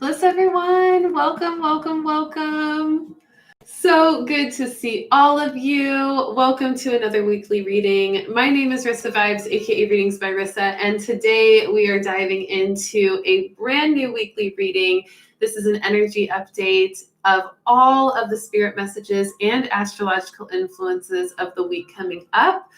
Bless everyone. Welcome, welcome, welcome. So good to see all of you. Welcome to another weekly reading. My name is Rissa Vibes, aka Readings by Rissa, and today we are diving into a brand new weekly reading. This is an energy update of all of the spirit messages and astrological influences of the week coming up.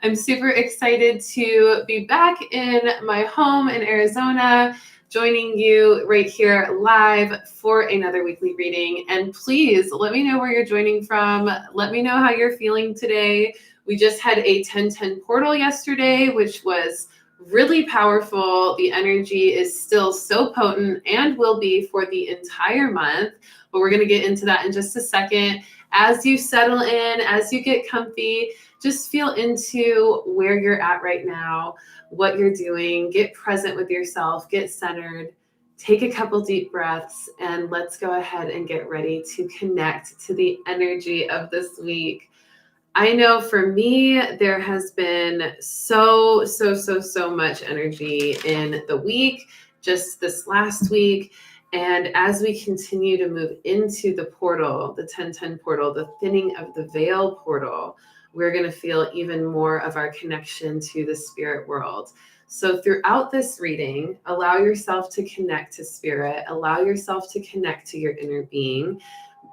I'm super excited to be back in my home in Arizona, joining you right here live for another weekly reading. And please let me know where you're joining from. Let me know how you're feeling today. We just had a 10-10 portal yesterday, which was really powerful. The energy is still so potent and will be for the entire month, but we're going to get into that in just a second. As you settle in, as you get comfy, just feel into where you're at right now, what you're doing, get present with yourself, get centered, take a couple deep breaths, and let's go ahead and get ready to connect to the energy of this week. I know for me, there has been so much energy in the week, just this last week. And as we continue to move into the portal, the 10-10 portal, the thinning of the veil portal, we're going to feel even more of our connection to the spirit world. So throughout this reading, allow yourself to connect to spirit, allow yourself to connect to your inner being,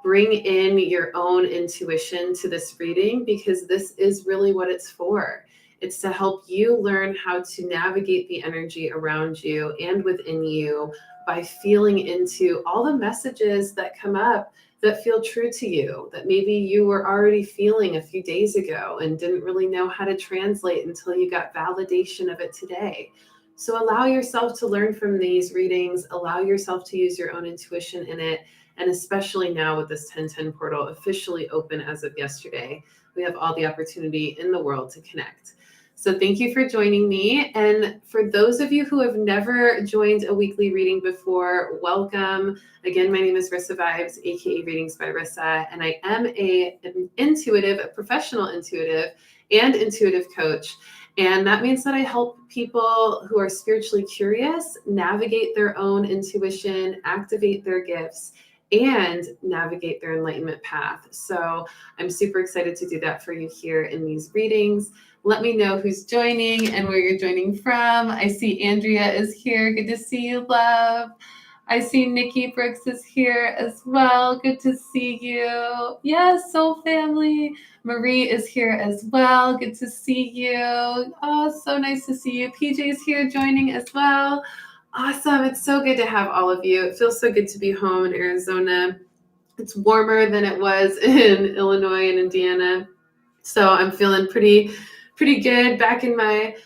bring in your own intuition to this reading, because this is really what it's for. It's to help you learn how to navigate the energy around you and within you by feeling into all the messages that come up that feel true to you, that maybe you were already feeling a few days ago and didn't really know how to translate until you got validation of it today. So allow yourself to learn from these readings, allow yourself to use your own intuition in it. And especially now with this 10-10 portal officially open as of yesterday, we have all the opportunity in the world to connect. So thank you for joining me. And for those of you who have never joined a weekly reading before, welcome. Again, my name is Rissa Vibes, aka Readings by Rissa, and I am an intuitive, a professional intuitive and intuitive coach. And that means that I help people who are spiritually curious navigate their own intuition, activate their gifts, and navigate their enlightenment path. So I'm super excited to do that for you here in these readings. Let me know who's joining and where you're joining from. I see Andrea is here. Good to see you, love. I see Nikki Brooks is here as well. Good to see you. Yes, Soul Family. Marie is here as well. Good to see you. Oh, so nice to see you. PJ is here joining as well. Awesome. It's so good to have all of you. It feels so good to be home in Arizona. It's warmer than it was in Illinois and Indiana. So I'm feeling pretty good back in my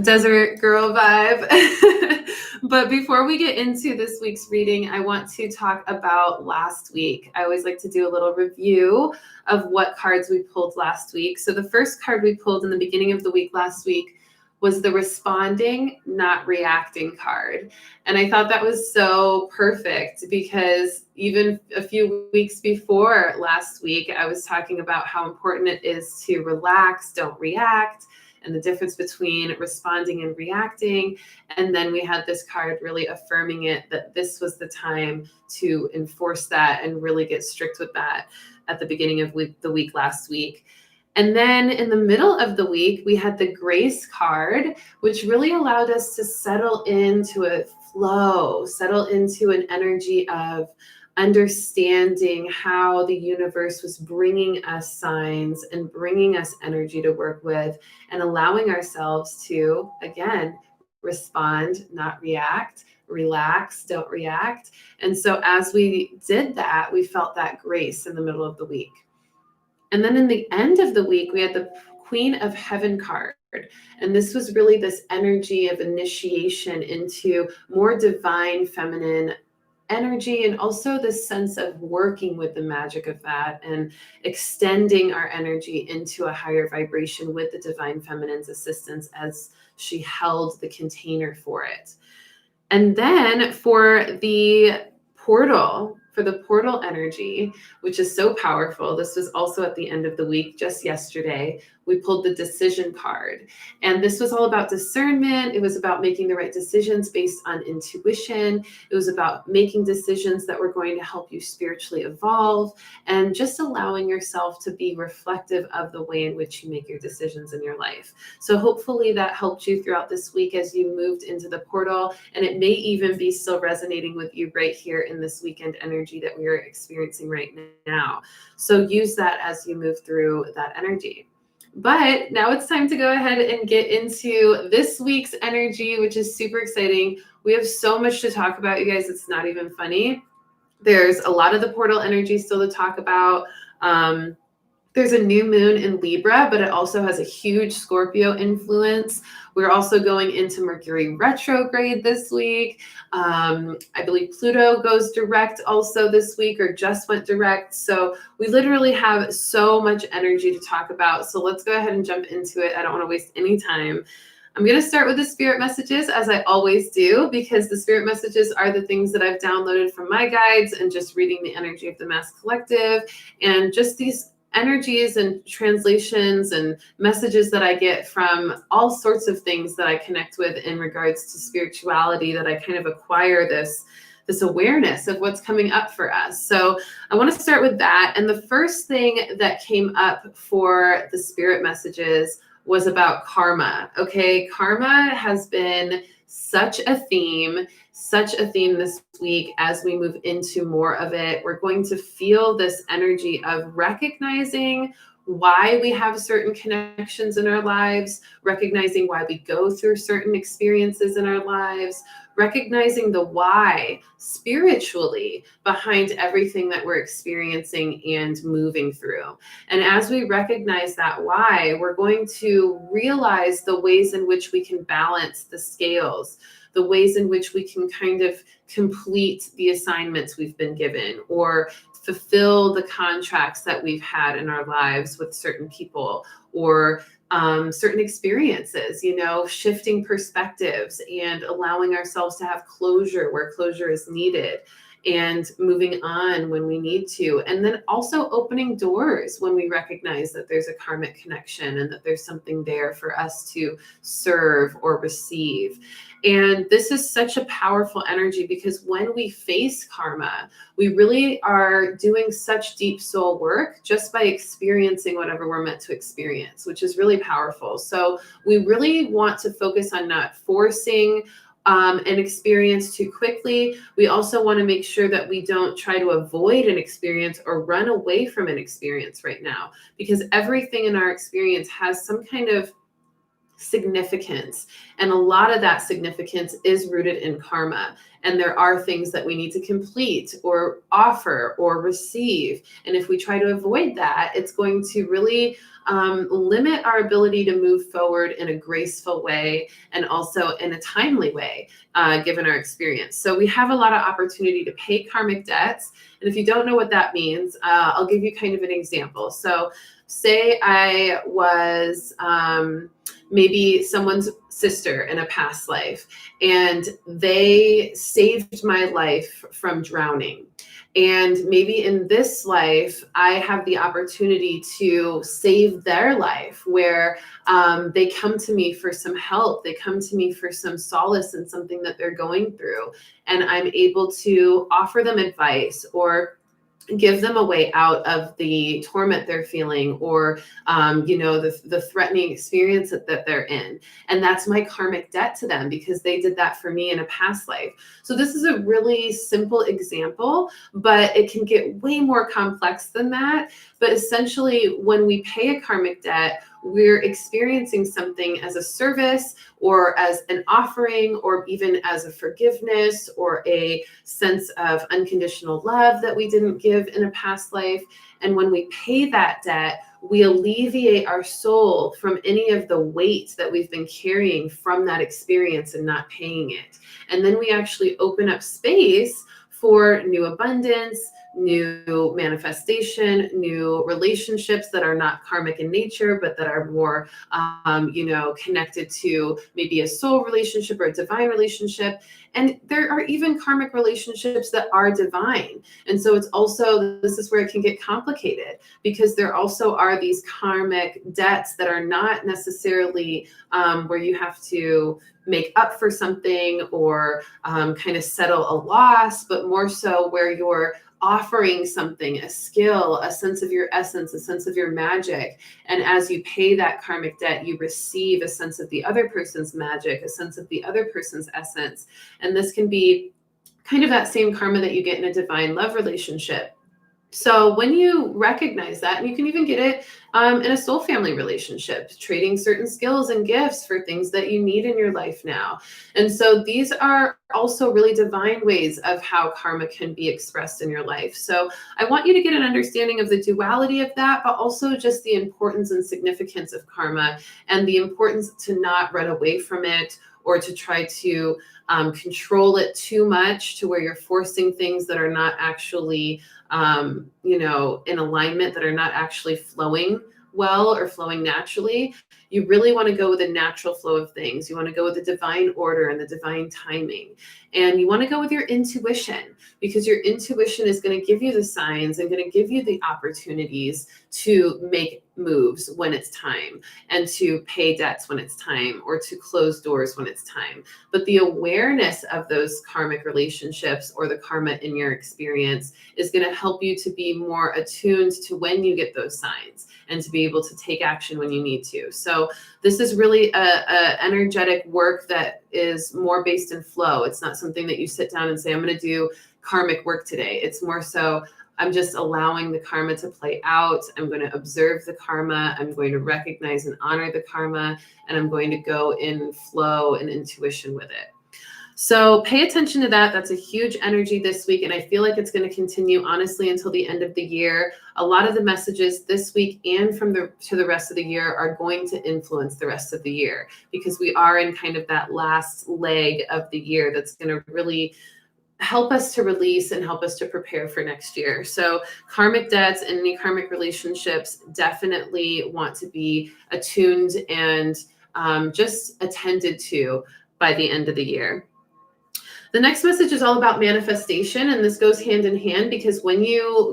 desert girl vibe. But before we get into this week's reading, I want to talk about last week. I always like to do a little review of what cards we pulled last week. So the first card we pulled in the beginning of the week last week was the responding, not reacting card. And I thought that was so perfect because even a few weeks before last week, I was talking about how important it is to relax, don't react, and the difference between responding and reacting. And then we had this card really affirming it, that this was the time to enforce that and really get strict with that at the beginning of the week last week. And then in the middle of the week, we had the grace card, which really allowed us to settle into a flow, settle into an energy of understanding how the universe was bringing us signs and bringing us energy to work with, and allowing ourselves to, again, respond, not react, relax, don't react. And so as we did that, we felt that grace in the middle of the week. And then in the end of the week, we had the Queen of Heaven card. And this was really this energy of initiation into more divine feminine energy, and also this sense of working with the magic of that and extending our energy into a higher vibration with the divine feminine's assistance as she held the container for it. And then for the portal energy, which is so powerful, this was also at the end of the week, just yesterday, we pulled the decision card. And this was all about discernment. It was about making the right decisions based on intuition. It was about making decisions that were going to help you spiritually evolve, and just allowing yourself to be reflective of the way in which you make your decisions in your life. So hopefully that helped you throughout this week as you moved into the portal, and it may even be still resonating with you right here in this weekend energy that we are experiencing right now. So use that as you move through that energy. But now it's time to go ahead and get into this week's energy, which is super exciting. We have so much to talk about, you guys. It's not even funny. There's a lot of the portal energy still to talk about. There's a new moon in Libra, but it also has a huge Scorpio influence. We're also going into Mercury retrograde this week. I believe Pluto goes direct also this week, or just went direct. So we literally have so much energy to talk about. So let's go ahead and jump into it. I don't want to waste any time. I'm going to start with the spirit messages, as I always do, because the spirit messages are the things that I've downloaded from my guides and just reading the energy of the Mass Collective, and just these energies and translations and messages that I get from all sorts of things that I connect with in regards to spirituality, that I kind of acquire this awareness of what's coming up for us. So I want to start with that. And the first thing that came up for the spirit messages was about karma. Okay, karma has been such a theme this week. As we move into more of it, we're going to feel this energy of recognizing why we have certain connections in our lives, recognizing why we go through certain experiences in our lives, recognizing the why spiritually behind everything that we're experiencing and moving through. And as we recognize that why, we're going to realize the ways in which we can balance the scales, the ways in which we can kind of complete the assignments we've been given, or fulfill the contracts that we've had in our lives with certain people, or certain experiences, shifting perspectives and allowing ourselves to have closure where closure is needed, and moving on when we need to. And then also opening doors when we recognize that there's a karmic connection and that there's something there for us to serve or receive. And this is such a powerful energy, because when we face karma, we really are doing such deep soul work just by experiencing whatever we're meant to experience, which is really powerful. So we really want to focus on not forcing an experience too quickly. We also want to make sure that we don't try to avoid an experience or run away from an experience right now, because everything in our experience has some kind of significance, and a lot of that significance is rooted in karma, and there are things that we need to complete or offer or receive. And if we try to avoid that, it's going to really limit our ability to move forward in a graceful way, and also in a timely way, given our experience. So we have a lot of opportunity to pay karmic debts. And if you don't know what that means, I'll give you kind of an example. So say I was maybe someone's sister in a past life, and they saved my life from drowning. And maybe in this life, I have the opportunity to save their life, where they come to me for some help. They come to me for some solace in something that they're going through. And I'm able to offer them advice, or give them a way out of the torment they're feeling, or the threatening experience that they're in. And that's my karmic debt to them, because they did that for me in a past life. So this is a really simple example, but it can get way more complex than that. But essentially, when we pay a karmic debt, we're experiencing something as a service, or as an offering, or even as a forgiveness, or a sense of unconditional love that we didn't give in a past life. And when we pay that debt, we alleviate our soul from any of the weight that we've been carrying from that experience and not paying it. And then we actually open up space for new abundance, new manifestation, new relationships that are not karmic in nature, but that are more, connected to maybe a soul relationship or a divine relationship. And there are even karmic relationships that are divine. And so this is where it can get complicated, because there also are these karmic debts that are not necessarily where you have to make up for something or kind of settle a loss, but more so where you're offering something, a skill, a sense of your essence, a sense of your magic. And as you pay that karmic debt, you receive a sense of the other person's magic, a sense of the other person's essence. And this can be kind of that same karma that you get in a divine love relationship. So when you recognize that, and you can even get it in a soul family relationship, trading certain skills and gifts for things that you need in your life now. And so these are also really divine ways of how karma can be expressed in your life. So I want you to get an understanding of the duality of that, but also just the importance and significance of karma, and the importance to not run away from it or to try to control it too much to where you're forcing things that are not actually in alignment, that are not actually flowing well or flowing naturally. You really want to go with a natural flow of things. You want to go with the divine order and the divine timing. And you want to go with your intuition, because your intuition is going to give you the signs and going to give you the opportunities to make moves when it's time, and to pay debts when it's time, or to close doors when it's time. But the awareness of those karmic relationships, or the karma in your experience, is going to help you to be more attuned to when you get those signs, and to be able to take action when you need to. So this is really a energetic work that is more based in flow. It's not something that you sit down and say, I'm going to do karmic work today. It's more so, I'm just allowing the karma to play out. I'm going to observe the karma. I'm going to recognize and honor the karma, and I'm going to go in flow and intuition with it. So pay attention to that. That's a huge energy this week. And I feel like it's going to continue, honestly, until the end of the year. A lot of the messages this week and to the rest of the year are going to influence the rest of the year, because we are in kind of that last leg of the year that's going to really help us to release and help us to prepare for next year. So karmic debts and any karmic relationships definitely want to be attuned and just attended to by the end of the year. The next message is all about manifestation, and this goes hand in hand, because when you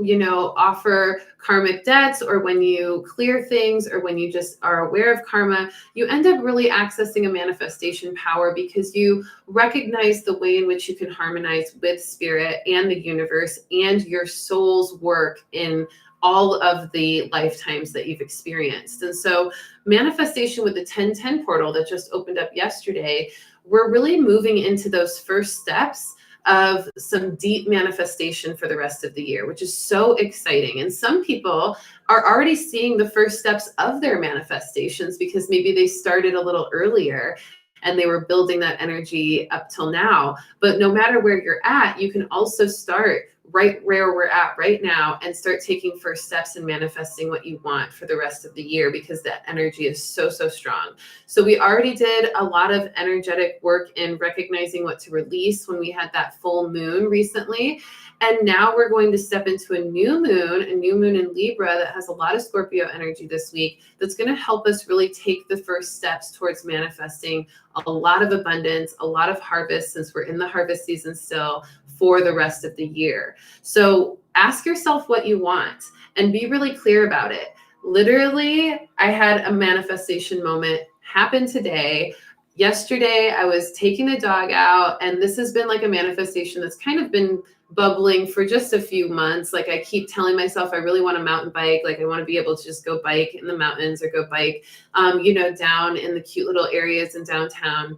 offer karmic debts, or when you clear things, or when you just are aware of karma, you end up really accessing a manifestation power, because you recognize the way in which you can harmonize with spirit and the universe and your soul's work in all of the lifetimes that you've experienced. And so manifestation with the 1010 portal that just opened up yesterday, we're really moving into those first steps of some deep manifestation for the rest of the year, which is so exciting. And some people are already seeing the first steps of their manifestations, because maybe they started a little earlier and they were building that energy up till now. But no matter where you're at, you can also start right where we're at right now and start taking first steps in manifesting what you want for the rest of the year, because that energy is so, so strong. So we already did a lot of energetic work in recognizing what to release when we had that full moon recently. And now we're going to step into a new moon in Libra that has a lot of Scorpio energy this week, that's going to help us really take the first steps towards manifesting a lot of abundance, a lot of harvest, since we're in the harvest season still, for the rest of the year. So ask yourself what you want and be really clear about it. Literally, I had a manifestation moment happen today. Yesterday, I was taking the dog out, and this has been like a manifestation that's kind of been bubbling for just a few months. Like, I keep telling myself I really want a mountain bike. Like, I want to be able to just go bike in the mountains, or go bike, down in the cute little areas in downtown.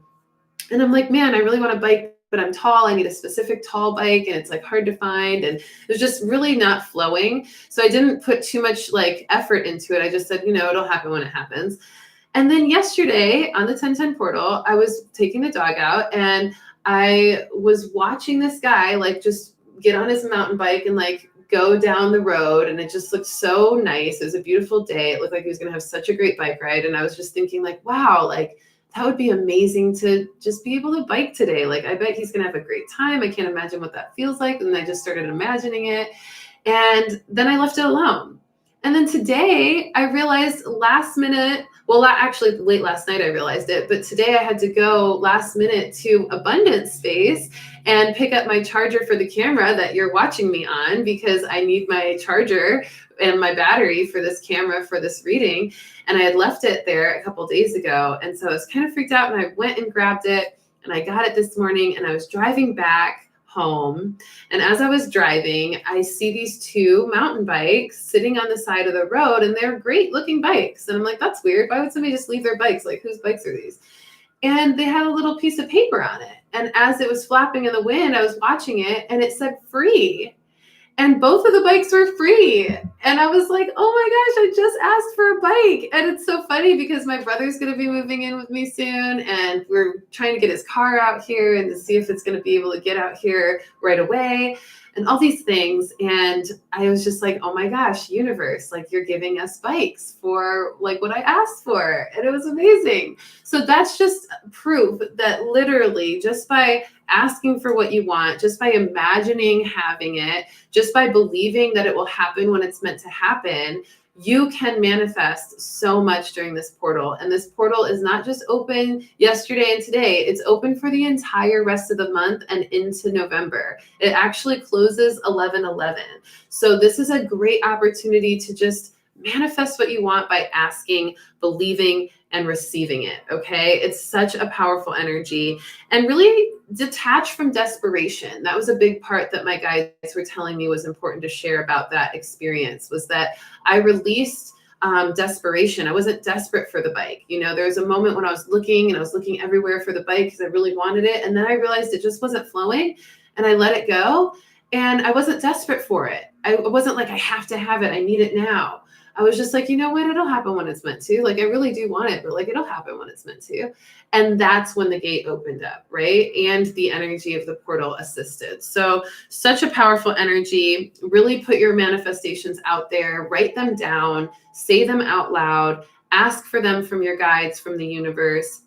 And I'm like, man, I really want a bike, but I'm tall. I need a specific tall bike, and it's like hard to find. And it's just really not flowing. So I didn't put too much effort into it. I just said, it'll happen when it happens. And then yesterday on the 1010 portal, I was taking the dog out, and I was watching this guy just get on his mountain bike and go down the road. And it just looked so nice. It was a beautiful day. It looked like he was going to have such a great bike ride. And I was just thinking wow, that would be amazing to just be able to bike today. Like, I bet he's going to have a great time. I can't imagine what that feels like. And I just started imagining it. And then I left it alone. And then today I realized last minute, well, actually late last night I realized it, but today I had to go last minute to Abundance Space and pick up my charger for the camera that you're watching me on, because I need my charger and my battery for this camera for this reading. And I had left it there a couple days ago. And so I was kind of freaked out, and I went and grabbed it, and I got it this morning, and I was driving back home. And as I was driving, I see these two mountain bikes sitting on the side of the road, and they're great looking bikes. And I'm like, that's weird. Why would somebody just leave their bikes? Like, whose bikes are these? And they had a little piece of paper on it. And as it was flapping in the wind, I was watching it, and it said free. And both of the bikes were free. And I was like, oh my gosh, I just asked for a bike. And it's so funny because my brother's going to be moving in with me soon. And we're trying to get his car out here and to see if it's going to be able to get out here right away and all these things. And I was just like, oh my gosh, universe, like, you're giving us bikes for like what I asked for. And it was amazing. So that's just proof that literally just by asking for what you want, just by imagining having it, just by believing that it will happen when it's meant to happen, you can manifest so much during this portal. And this portal is not just open yesterday and today, it's open for the entire rest of the month and into November. It actually closes 11/11. So this is a great opportunity to just manifest what you want by asking, believing, and receiving it. Okay. It's such a powerful energy, and really detach from desperation. That was a big part that my guides were telling me was important to share about that experience, was that I released desperation. I wasn't desperate for the bike. You know, there was a moment when I was looking everywhere for the bike because I really wanted it. And then I realized it just wasn't flowing, and I let it go, and I wasn't desperate for it. I wasn't like, I have to have it, I need it now. I was just like, you know what? It'll happen when it's meant to. Like, I really do want it, but like, it'll happen when it's meant to. And that's when the gate opened up, right? And the energy of the portal assisted. So such a powerful energy. Really put your manifestations out there, write them down, say them out loud, ask for them from your guides, from the universe,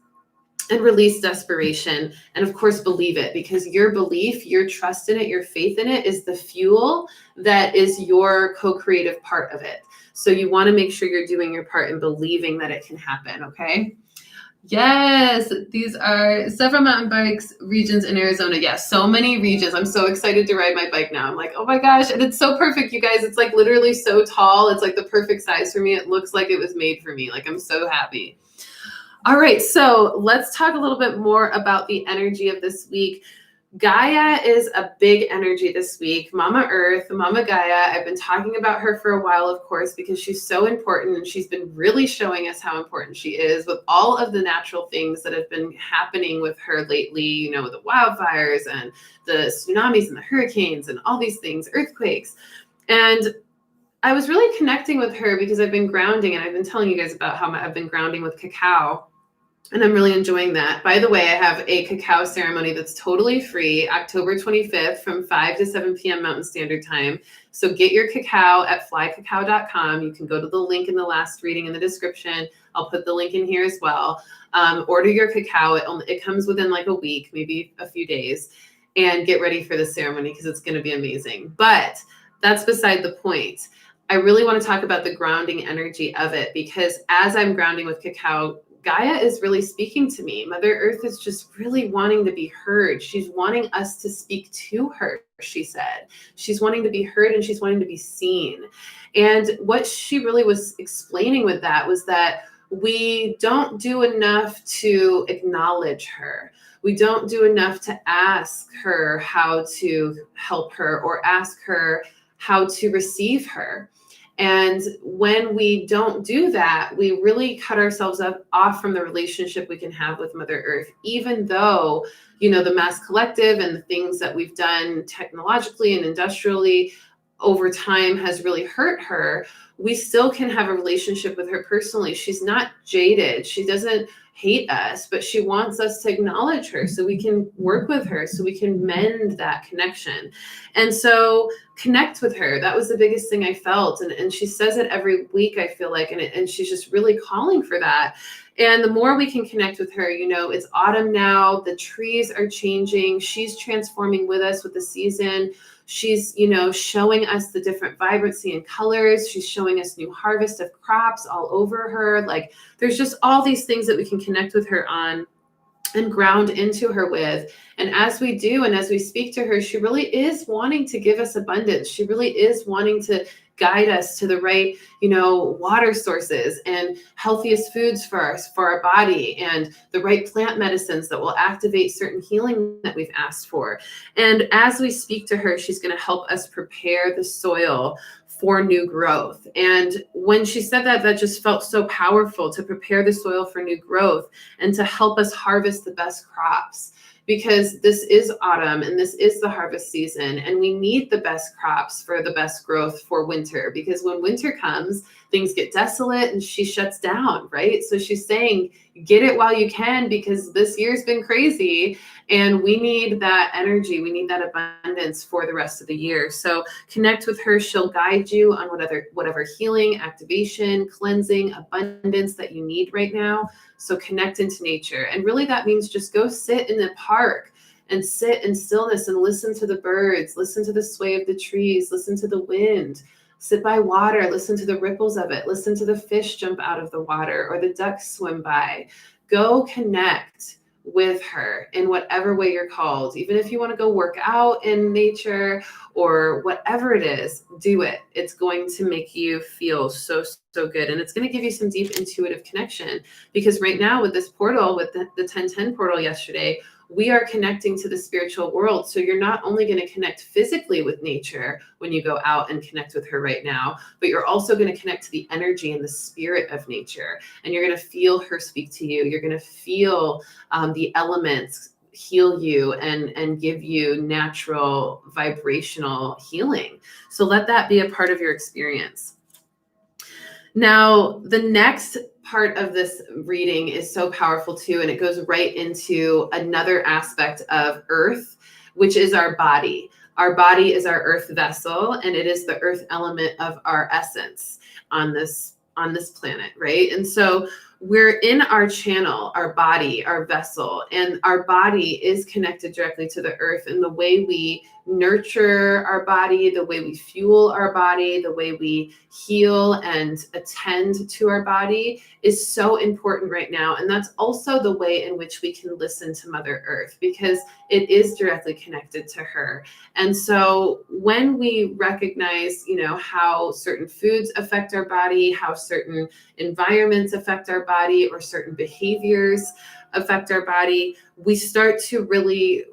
and release desperation. And of course, believe it, because your belief, your trust in it, your faith in it is the fuel that is your co-creative part of it. So you want to make sure you're doing your part and believing that it can happen. Okay. Yes, these are several mountain bikes regions in Arizona. Yes, so many regions. I'm so excited to ride my bike now. I'm like, oh my gosh. And it's so perfect, you guys. It's like literally so tall. It's like the perfect size for me. It looks like it was made for me. Like, I'm so happy. All right, so let's talk a little bit more about the energy of this week. Gaia is a big energy this week. Mama Earth, Mama Gaia. I've been talking about her for a while, of course, because she's so important, and she's been really showing us how important she is with all of the natural things that have been happening with her lately, you know, the wildfires and the tsunamis and the hurricanes and all these things, earthquakes. And I was really connecting with her because I've been grounding, and I've been telling you guys about how I've been grounding with cacao. And I'm really enjoying that. By the way, I have a cacao ceremony that's totally free, October 25th from 5 to 7 p.m. Mountain Standard Time. So get your cacao at flycacao.com. You can go to the link in the last reading in the description. I'll put the link in here as well. Order your cacao. It comes within like a week, maybe a few days, and get ready for the ceremony because it's going to be amazing. But that's beside the point. I really want to talk about the grounding energy of it, because as I'm grounding with cacao, Gaia is really speaking to me. Mother Earth is just really wanting to be heard. She's wanting us to speak to her, she said. She's wanting to be heard, and she's wanting to be seen. And what she really was explaining with that was that we don't do enough to acknowledge her. We don't do enough to ask her how to help her or ask her how to receive her. And when we don't do that, we really cut ourselves off from the relationship we can have with Mother Earth, even though, you know, the mass collective and the things that we've done technologically and industrially over time has really hurt her. We still can have a relationship with her personally. She's not jaded. She doesn't hate us, but she wants us to acknowledge her so we can work with her, so we can mend that connection. And so connect with her. That was the biggest thing I felt. And she says it every week, I feel like, and she's just really calling for that. And the more we can connect with her, it's autumn now, the trees are changing, she's transforming with us with the season. She's, showing us the different vibrancy and colors. She's showing us new harvest of crops all over her. Like, there's just all these things that we can connect with her on and ground into her with. And as we do, and as we speak to her, she really is wanting to give us abundance. She really is wanting to guide us to the right, water sources and healthiest foods for our body, and the right plant medicines that will activate certain healing that we've asked for. And as we speak to her, she's going to help us prepare the soil for new growth. And when she said that, that just felt so powerful, to prepare the soil for new growth and to help us harvest the best crops. Because this is autumn and this is the harvest season, and we need the best crops for the best growth for winter, because when winter comes, things get desolate and she shuts down, right? So she's saying, get it while you can, because this year's been crazy and we need that energy. We need that abundance for the rest of the year. So connect with her. She'll guide you on whatever healing, activation, cleansing, abundance that you need right now. So connect into nature. And really that means just go sit in the park and sit in stillness and listen to the birds, listen to the sway of the trees, listen to the wind, sit by water, listen to the ripples of it, listen to the fish jump out of the water or the ducks swim by. Go connect with her in whatever way you're called. Even if you want to go work out in nature or whatever it is, do it. It's going to make you feel so good. And it's going to give you some deep intuitive connection, because right now with this portal, with the 1010 portal yesterday, we are connecting to the spiritual world. So you're not only going to connect physically with nature when you go out and connect with her right now, but you're also going to connect to the energy and the spirit of nature. And you're going to feel her speak to you. You're going to feel the elements heal you and give you natural vibrational healing. So let that be a part of your experience. Now, the next part of this reading is so powerful too, and it goes right into another aspect of Earth, which is our body. Our body is our earth vessel, and it is the earth element of our essence on this planet, right? And so we're in our channel, our body, our vessel, and our body is connected directly to the earth. And the way we nurture our body, the way we fuel our body, the way we heal and attend to our body is so important right now. And that's also the way in which we can listen to Mother Earth, because it is directly connected to her. And so when we recognize, how certain foods affect our body, how certain environments affect our body, or certain behaviors affect our body, we start to really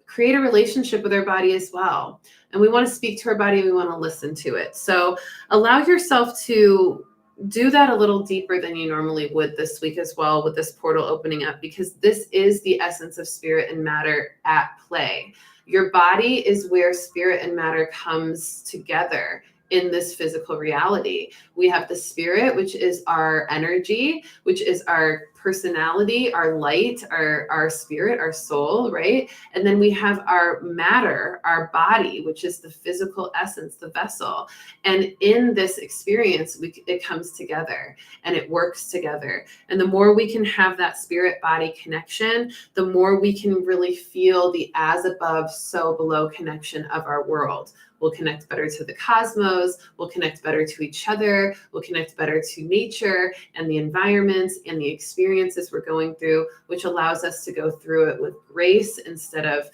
create a relationship with our body as well. And we want to speak to our body. We want to listen to it. So allow yourself to do that a little deeper than you normally would this week as well, with this portal opening up, because this is the essence of spirit and matter at play. Your body is where spirit and matter comes together in this physical reality. We have the spirit, which is our energy, which is our personality, our light, our spirit, our soul, right? And then we have our matter, our body, which is the physical essence, the vessel. And in this experience, it comes together and it works together. And the more we can have that spirit body connection, the more we can really feel the as above, so below connection of our world. We'll connect better to the cosmos, we'll connect better to each other, we'll connect better to nature and the environments and the experiences we're going through, which allows us to go through it with grace instead of,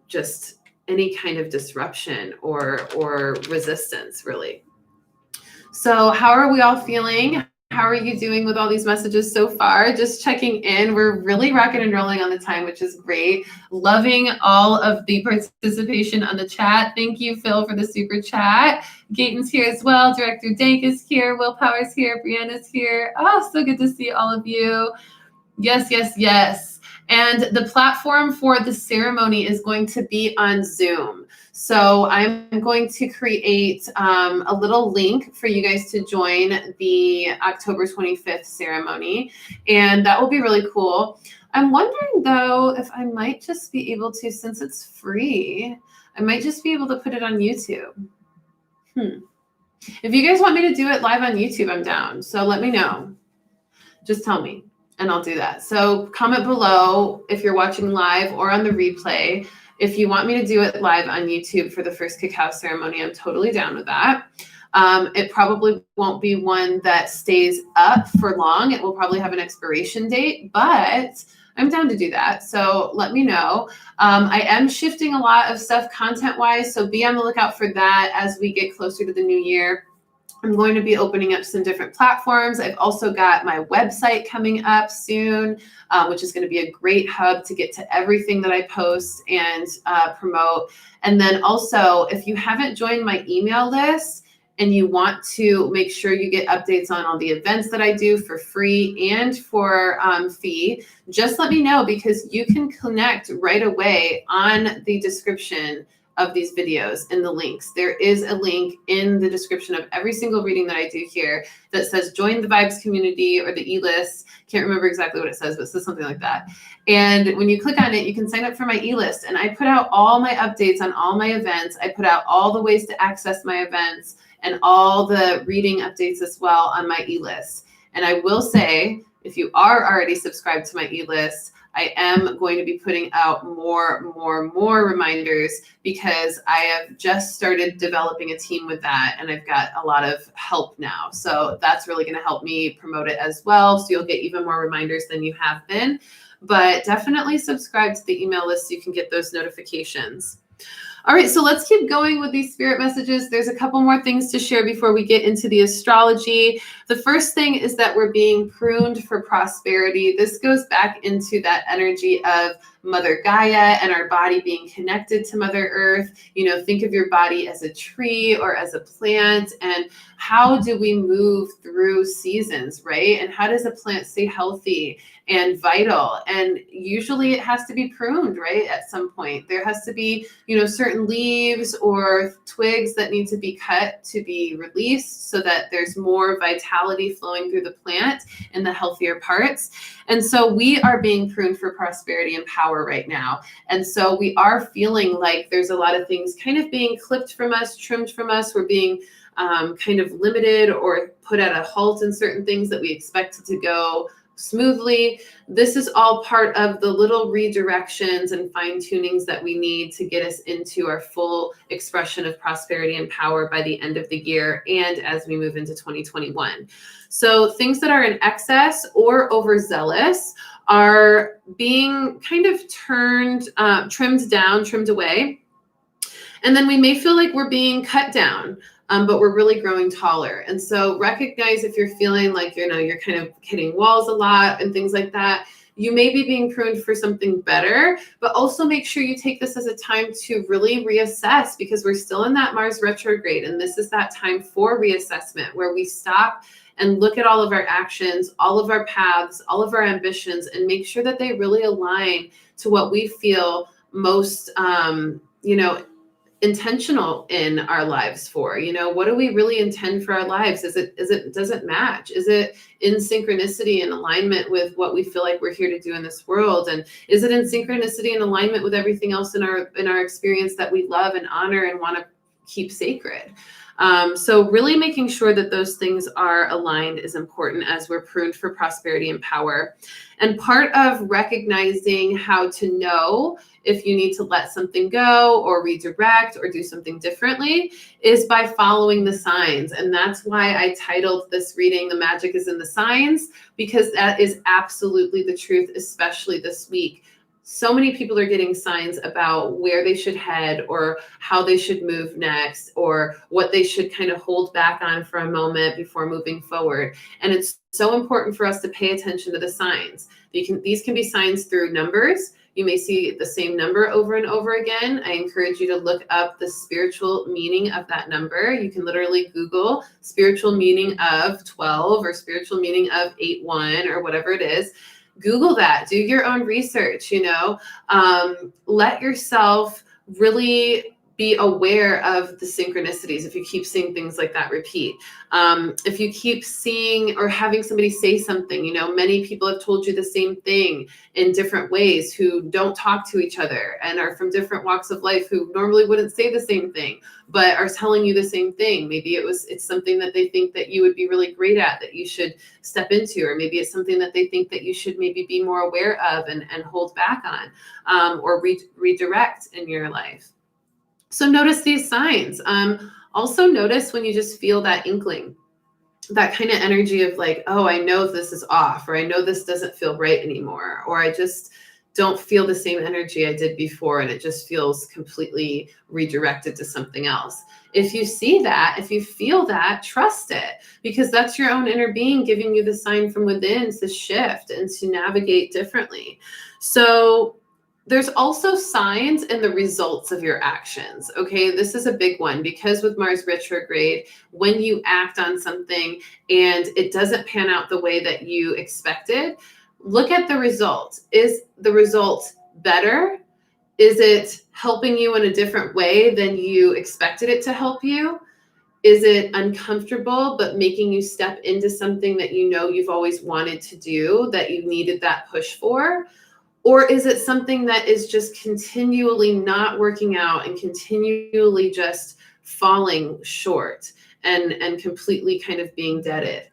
just any kind of disruption or resistance, really. So how are we all feeling? How are you doing with all these messages so far? Just checking in. We're really rocking and rolling on the time, which is great. Loving all of the participation on the chat. Thank you, Phil, for the super chat. Gaten's here as well. Director Dank is here. Willpower's here. Brianna's here. Oh, so good to see all of you. Yes, yes, yes. And the platform for the ceremony is going to be on Zoom. So I'm going to create a little link for you guys to join the October 25th ceremony. And that will be really cool. I'm wondering, though, if I might just be able to, since it's free, I might just be able to put it on YouTube. If you guys want me to do it live on YouTube, I'm down. So let me know. just tell me and I'll do that. So comment below if you're watching live or on the replay. If you want me to do it live on YouTube for the first cacao ceremony, I'm totally down with that. It probably won't be one that stays up for long. It will probably have an expiration date, but I'm down to do that. So let me know. I am shifting a lot of stuff content-wise, so be on the lookout for that as we get closer to the new year. I'm going to be opening up some different platforms. I've also got my website coming up soon, which is going to be a great hub to get to everything that I post and promote. And then also, if you haven't joined my email list and you want to make sure you get updates on all the events that I do for free and for fee, just let me know, because you can connect right away on the description of these videos in the links. There is a link in the description of every single reading that I do here that says join the Vibes community or the e-list. Can't remember exactly what it says, but it says something like that. And when you click on it, you can sign up for my e-list. And I put out all my updates on all my events. I put out all the ways to access my events and all the reading updates as well on my e-list. And I will say, if you are already subscribed to my e-list, I am going to be putting out more reminders, because I have just started developing a team with that, and I've got a lot of help now. So that's really going to help me promote it as well. So you'll get even more reminders than you have been, but definitely subscribe to the email list so you can get those notifications. All right, so let's keep going with these spirit messages. There's a couple more things to share before we get into the astrology. The first thing is that we're being pruned for prosperity. This goes back into that energy of Mother Gaia and our body being connected to Mother Earth. You know, think of your body as a tree or as a plant, and how do we move through seasons, right? And how does a plant stay healthy and vital? And usually it has to be pruned, right? At some point, there has to be, you know, certain leaves or twigs that need to be cut to be released so that there's more vitality flowing through the plant and the healthier parts. And so we are being pruned for prosperity and power right now. And so we are feeling like there's a lot of things kind of being clipped from us, trimmed from us. We're being kind of limited or put at a halt in certain things that we expected to go smoothly. This is all part of the little redirections and fine tunings that we need to get us into our full expression of prosperity and power by the end of the year and as we move into 2021. So things that are in excess or overzealous are being kind of trimmed down, trimmed away. And then we may feel like we're being cut down, but we're really growing taller. And so recognize if you're feeling like, you know, you're kind of hitting walls a lot and things like that, you may be being pruned for something better, but also make sure you take this as a time to really reassess, because we're still in that Mars retrograde. And this is that time for reassessment where we stop and look at all of our actions, all of our paths, all of our ambitions, and make sure that they really align to what we feel most, intentional in our lives for. You know, what do we really intend for our lives? Does it match? Is it in synchronicity and alignment with what we feel like we're here to do in this world? And is it in synchronicity and alignment with everything else in our experience that we love and honor and want to keep sacred? So really making sure that those things are aligned is important as we're pruned for prosperity and power. And part of recognizing how to know if you need to let something go or redirect or do something differently is by following the signs. And that's why I titled this reading, The Magic is in the Signs, because that is absolutely the truth, especially this week. So many people are getting signs about where they should head or how they should move next or what they should kind of hold back on for a moment before moving forward. And it's so important for us to pay attention to the signs. These can be signs through numbers. You may see the same number over and over again. I encourage you to look up the spiritual meaning of that number. You can literally Google spiritual meaning of 12 or spiritual meaning of 8-1 or whatever it is. Google that, do your own research, let yourself really be aware of the synchronicities. If you keep seeing things like that repeat, if you keep seeing or having somebody say something, you know, many people have told you the same thing in different ways who don't talk to each other and are from different walks of life who normally wouldn't say the same thing, but are telling you the same thing. Maybe it's something that they think that you would be really great at, that you should step into, or maybe it's something that they think that you should maybe be more aware of and hold back on, or redirect in your life. So notice these signs. Also notice when you just feel that inkling, that kind of energy of like, oh, I know this is off, or I know this doesn't feel right anymore, or I just don't feel the same energy I did before, and it just feels completely redirected to something else. If you see that, if you feel that, trust it, because that's your own inner being giving you the sign from within to shift and to navigate differently. So there's also signs in the results of your actions. Okay, this is a big one, because with Mars retrograde, when you act on something and it doesn't pan out the way that you expected, look at the result. Is the result better? Is it helping you in a different way than you expected it to help you? Is it uncomfortable, but making you step into something that you know you've always wanted to do, that you needed that push for? Or is it something that is just continually not working out and continually just falling short and completely kind of being deaded?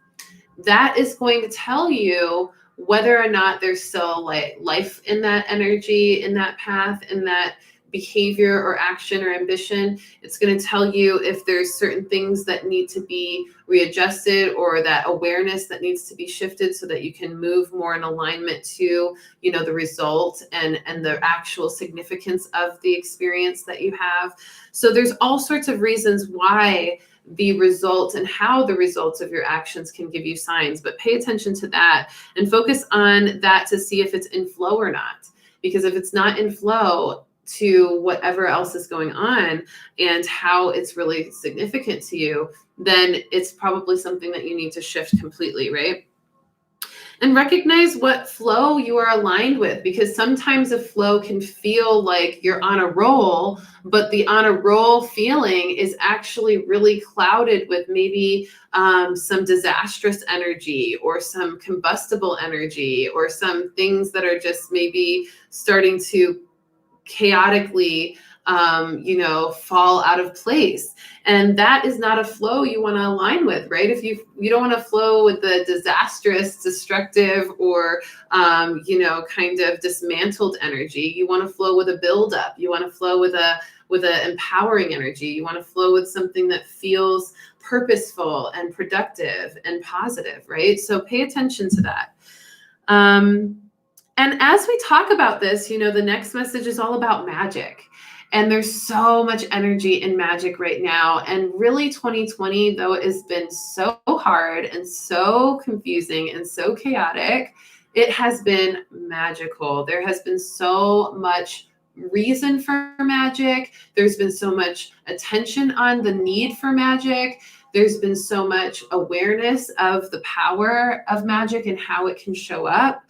That is going to tell you whether or not there's still like life in that energy, in that path, in that behavior or action or ambition. It's going to tell you if there's certain things that need to be readjusted, or that awareness that needs to be shifted so that you can move more in alignment to, you know, the result and the actual significance of the experience that you have. So there's all sorts of reasons why the results and how the results of your actions can give you signs, but pay attention to that and focus on that to see if it's in flow or not. Because if it's not in flow to whatever else is going on and how it's really significant to you, then it's probably something that you need to shift completely, right? And recognize what flow you are aligned with, because sometimes a flow can feel like you're on a roll, but the on a roll feeling is actually really clouded with maybe some disastrous energy, or some combustible energy, or some things that are just maybe starting to chaotically fall out of place. And that is not a flow you want to align with, right? If you don't want to flow with the disastrous, destructive, or kind of dismantled energy. You want to flow with a buildup. You want to flow with an empowering energy. You want to flow with something that feels purposeful and productive and positive, right? So pay attention to that. And as we talk about this, the next message is all about magic. And there's so much energy in magic right now. And really 2020, though it has been so hard and so confusing and so chaotic, it has been magical. There has been so much reason for magic. There's been so much attention on the need for magic. There's been so much awareness of the power of magic and how it can show up,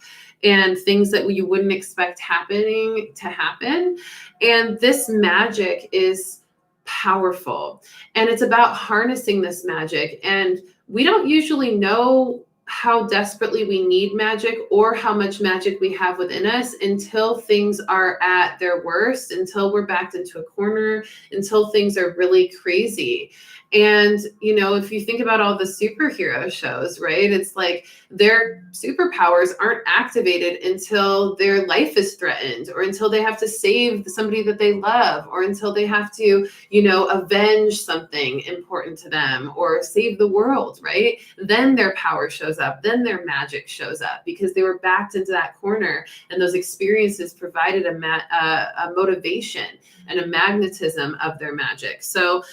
and things that you wouldn't expect happening to happen. And this magic is powerful, and it's about harnessing this magic. And we don't usually know how desperately we need magic or how much magic we have within us until things are at their worst, until we're backed into a corner, until things are really crazy. And, if you think about all the superhero shows, right, it's like their superpowers aren't activated until their life is threatened, or until they have to save somebody that they love, or until they have to, avenge something important to them, or save the world, right? Then their power shows up, then their magic shows up, because they were backed into that corner, and those experiences provided a motivation and a magnetism of their magic. So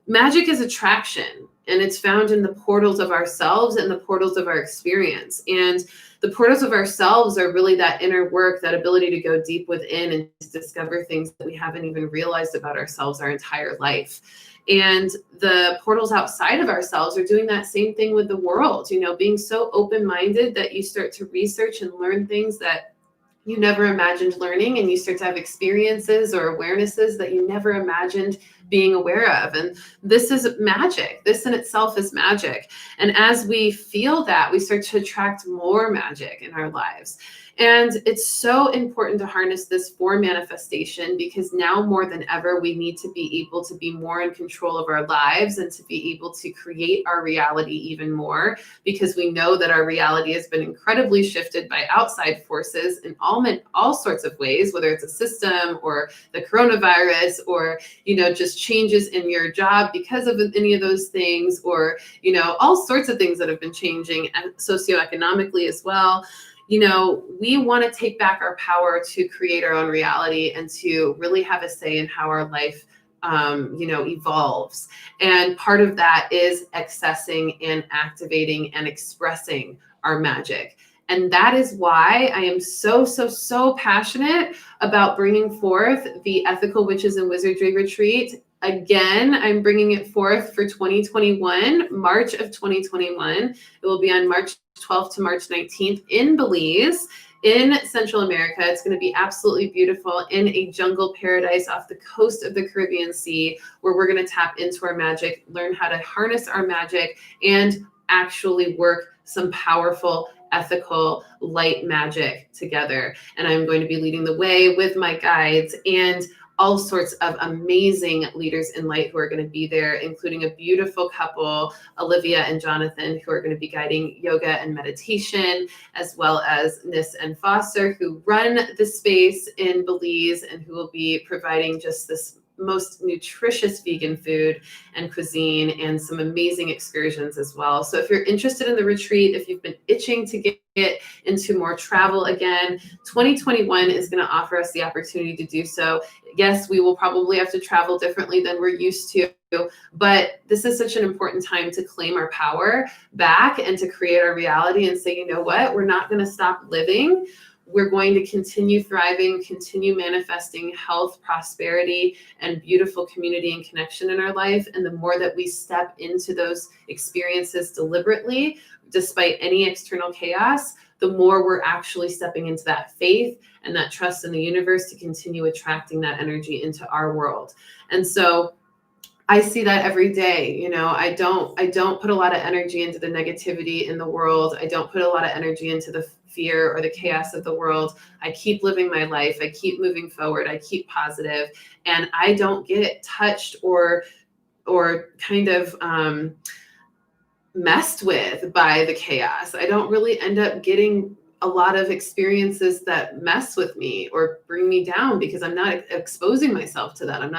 magic is attraction, and it's found in the portals of ourselves and the portals of our experience. And the portals of ourselves are really that inner work, that ability to go deep within and to discover things that we haven't even realized about ourselves our entire life. And the portals outside of ourselves are doing that same thing with the world, being so open-minded that you start to research and learn things that you never imagined learning, and you start to have experiences or awarenesses that you never imagined being aware of. And this is magic. This in itself is magic. And as we feel that, we start to attract more magic in our lives. And it's so important to harness this for manifestation, because now more than ever, we need to be able to be more in control of our lives and to be able to create our reality even more, because we know that our reality has been incredibly shifted by outside forces in all sorts of ways, whether it's a system or the coronavirus, or, just changes in your job because of any of those things, or, all sorts of things that have been changing socioeconomically as well. We want to take back our power to create our own reality and to really have a say in how our life, evolves. And part of that is accessing and activating and expressing our magic. And that is why I am so passionate about bringing forth the Ethical Witches and Wizardry Retreat. Again, I'm bringing it forth for 2021, March of 2021. It will be on March 12th to March 19th in Belize, in Central America. It's going to be absolutely beautiful in a jungle paradise off the coast of the Caribbean Sea, where we're going to tap into our magic, learn how to harness our magic, and actually work some powerful, ethical, light magic together. And I'm going to be leading the way with my guides and all sorts of amazing leaders in light who are going to be there, including a beautiful couple, Olivia and Jonathan, who are going to be guiding yoga and meditation, as well as Nis and Foster, who run the space in Belize and who will be providing just this most nutritious vegan food and cuisine, and some amazing excursions as well. So if you're interested in the retreat, if you've been itching to get into more travel again, 2021 is going to offer us the opportunity to do so. Yes, we will probably have to travel differently than we're used to, but this is such an important time to claim our power back and to create our reality and say, you know what, we're not going to stop living. We're going to continue thriving, continue manifesting health, prosperity, and beautiful community and connection in our life. And the more that we step into those experiences deliberately, despite any external chaos, the more we're actually stepping into that faith and that trust in the universe to continue attracting that energy into our world. And so I see that every day. I don't put a lot of energy into the negativity in the world. I don't put a lot of energy into the fear or the chaos of the world. I keep living my life. I keep moving forward. I keep positive, and I don't get touched or kind of messed with by the chaos. I don't really end up getting a lot of experiences that mess with me or bring me down, because I'm not exposing myself to that. I'm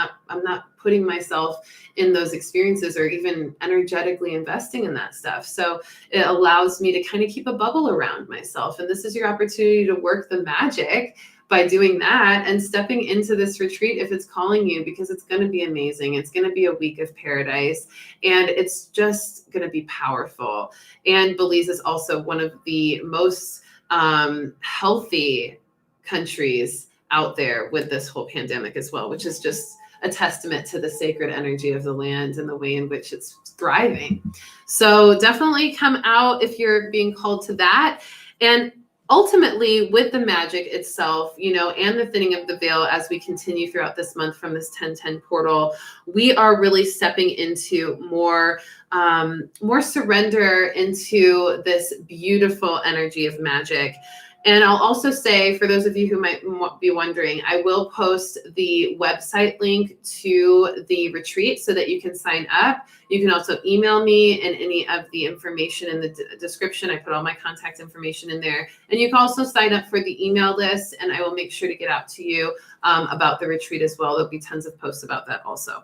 not putting myself in those experiences or even energetically investing in that stuff. So it allows me to kind of keep a bubble around myself. And this is your opportunity to work the magic by doing that and stepping into this retreat if it's calling you, because it's going to be amazing. It's going to be a week of paradise, and it's just going to be powerful. And Belize is also one of the most healthy countries out there with this whole pandemic as well, which is just a testament to the sacred energy of the land and the way in which it's thriving. So definitely come out if you're being called to that. And ultimately, with the magic itself, and the thinning of the veil as we continue throughout this month from this 1010 portal, we are really stepping into more surrender into this beautiful energy of magic. And I'll also say, for those of you who might be wondering, I will post the website link to the retreat so that you can sign up. You can also email me, and any of the information in the description, I put all my contact information in there. And you can also sign up for the email list, and I will make sure to get out to you about the retreat as well. There'll be tons of posts about that also.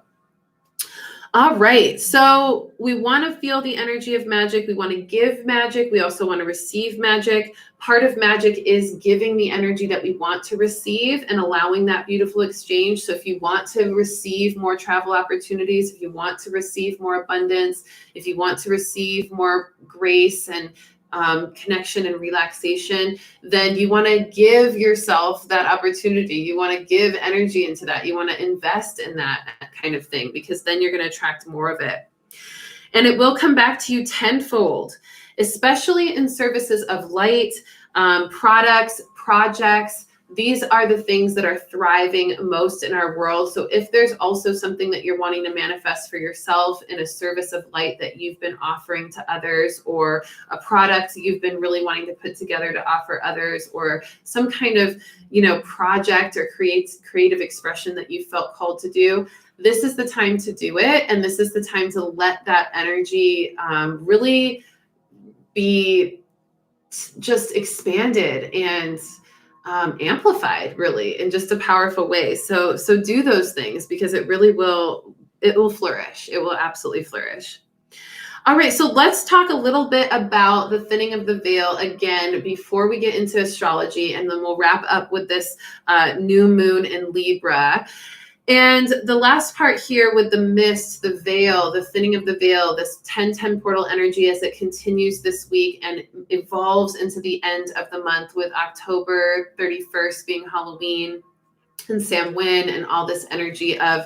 All right, so we want to feel the energy of magic. We want to give magic. We also want to receive magic. Part of magic is giving the energy that we want to receive and allowing that beautiful exchange. So if you want to receive more travel opportunities, if you want to receive more abundance, if you want to receive more grace and connection and relaxation, then you want to give yourself that opportunity. You want to give energy into that. You want to invest in that kind of thing, because then you're going to attract more of it. And it will come back to you tenfold, especially in services of light, products, projects, these are the things that are thriving most in our world. So if there's also something that you're wanting to manifest for yourself in a service of light that you've been offering to others, or a product you've been really wanting to put together to offer others, or some kind of, project or creative expression that you felt called to do, this is the time to do it. And this is the time to let that energy really be just expanded and amplified, really, in just a powerful way. So do those things, because it will flourish. It will absolutely flourish. All right, so let's talk a little bit about the thinning of the veil again before we get into astrology, and then we'll wrap up with this new moon in Libra. And the last part here with the mist, the veil, the thinning of the veil, this 10-10 portal energy as it continues this week and evolves into the end of the month, with October 31st being Halloween and Samhain, and all this energy of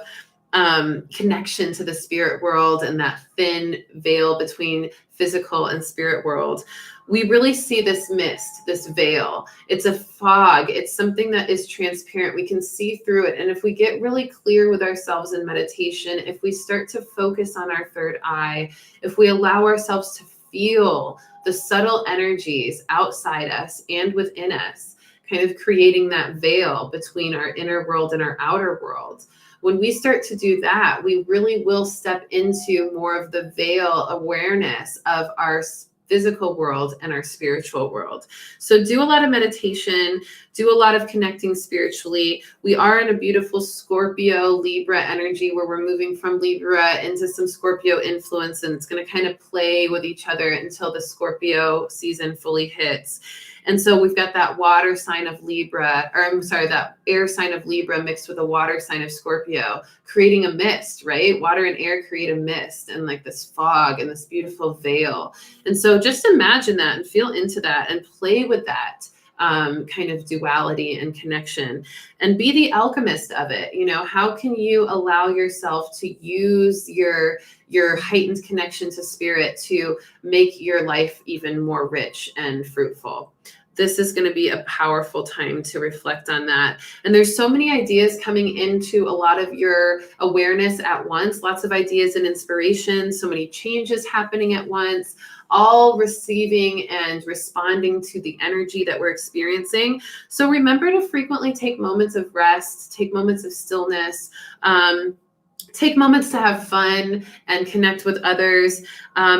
connection to the spirit world and that thin veil between physical and spirit world. We really see this mist, this veil. It's a fog. It's something that is transparent. We can see through it. And if we get really clear with ourselves in meditation, if we start to focus on our third eye, if we allow ourselves to feel the subtle energies outside us and within us, kind of creating that veil between our inner world and our outer world, when we start to do that, we really will step into more of the veil awareness of our physical world and our spiritual world. So do a lot of meditation, do a lot of connecting spiritually. We are in a beautiful Scorpio Libra energy, where we're moving from Libra into some Scorpio influence, and it's going to kind of play with each other until the Scorpio season fully hits. And so we've got that water sign of Libra, that air sign of Libra mixed with a water sign of Scorpio, creating a mist, right? Water and air create a mist, and like this fog and this beautiful veil. And so just imagine that and feel into that and play with that kind of duality and connection, and be the alchemist of it. How can you allow yourself to use your heightened connection to spirit to make your life even more rich and fruitful? This is going to be a powerful time to reflect on that. And there's so many ideas coming into a lot of your awareness at once, lots of ideas and inspiration, so many changes happening at once, all receiving and responding to the energy that we're experiencing. So remember to frequently take moments of rest, take moments of stillness, take moments to have fun and connect with others.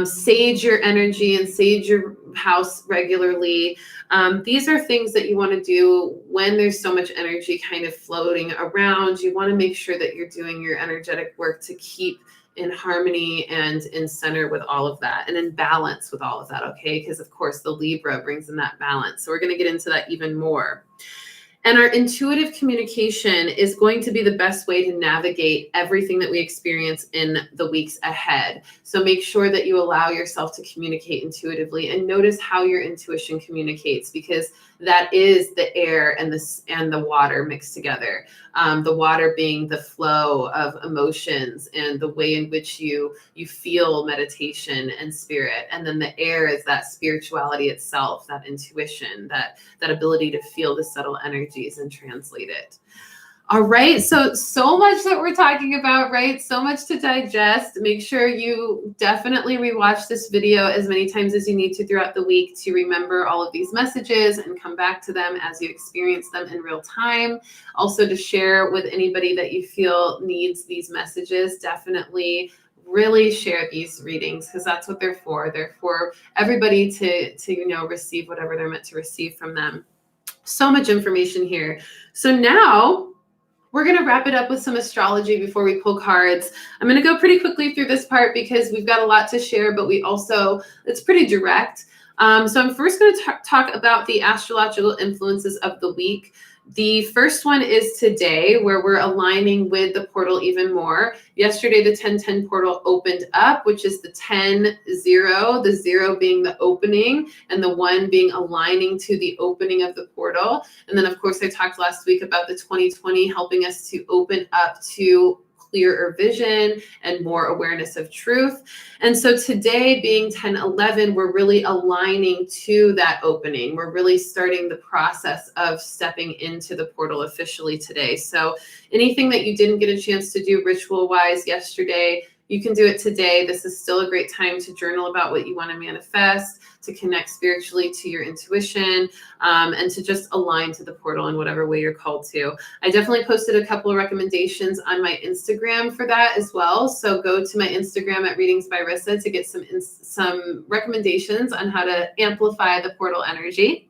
Sage your energy and sage your house regularly. These are things that you want to do when there's so much energy kind of floating around. You want to make sure that you're doing your energetic work to keep in harmony and in center with all of that, and in balance with all of that, okay? Because of course the Libra brings in that balance. So we're going to get into that even more. And our intuitive communication is going to be the best way to navigate everything that we experience in the weeks ahead. So make sure that you allow yourself to communicate intuitively, and notice how your intuition communicates, because that is the air and the water mixed together. The water being the flow of emotions and the way in which you feel meditation and spirit. And then the air is that spirituality itself, that intuition, that ability to feel the subtle energies and translate it. All right, so much that we're talking about, right? So much to digest. Make sure you definitely rewatch this video as many times as you need to throughout the week to remember all of these messages and come back to them as you experience them in real time. Also, to share with anybody that you feel needs these messages, definitely really share these readings, because that's what they're for. They're for everybody to receive whatever they're meant to receive from them. So much information here. So now we're going to wrap it up with some astrology before we pull cards. I'm going to go pretty quickly through this part because we've got a lot to share, but it's pretty direct. So I'm first going to talk about the astrological influences of the week. The first one is today, where we're aligning with the portal even more. Yesterday, the 10-10 portal opened up, which is the 10-0, the 0 being the opening and the 1 being aligning to the opening of the portal. And then, of course, I talked last week about the 2020 helping us to open up to clearer vision and more awareness of truth. And so today, being 10/11, we're really aligning to that opening. We're really starting the process of stepping into the portal officially today. So anything that you didn't get a chance to do ritual-wise yesterday, you can do it today. This is still a great time to journal about what you want to manifest, to connect spiritually to your intuition, and to just align to the portal in whatever way you're called to. I definitely posted a couple of recommendations on my Instagram for that as well. So go to my Instagram at Readings by Rissa to get some recommendations on how to amplify the portal energy.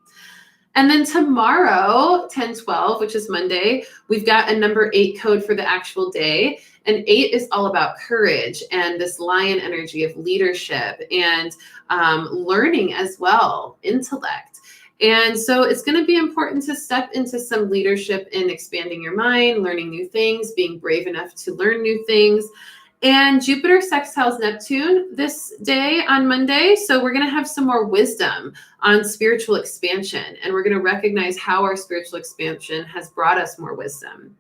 And then tomorrow, 10/12, which is Monday, we've got a number 8 code for the actual day. And 8 is all about courage and this lion energy of leadership and learning as well, intellect. And so it's going to be important to step into some leadership in expanding your mind, learning new things, being brave enough to learn new things. And Jupiter sextiles Neptune this day on Monday. So we're going to have some more wisdom on spiritual expansion. And we're going to recognize how our spiritual expansion has brought us more wisdom.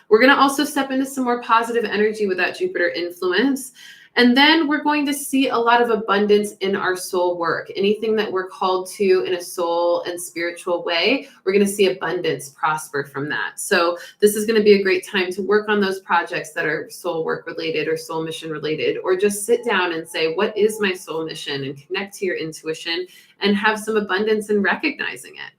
We're going to also step into some more positive energy with that Jupiter influence. And then we're going to see a lot of abundance in our soul work. Anything that we're called to in a soul and spiritual way, we're going to see abundance prosper from that. So this is going to be a great time to work on those projects that are soul work related or soul mission related, or just sit down and say, what is my soul mission? And connect to your intuition and have some abundance in recognizing it.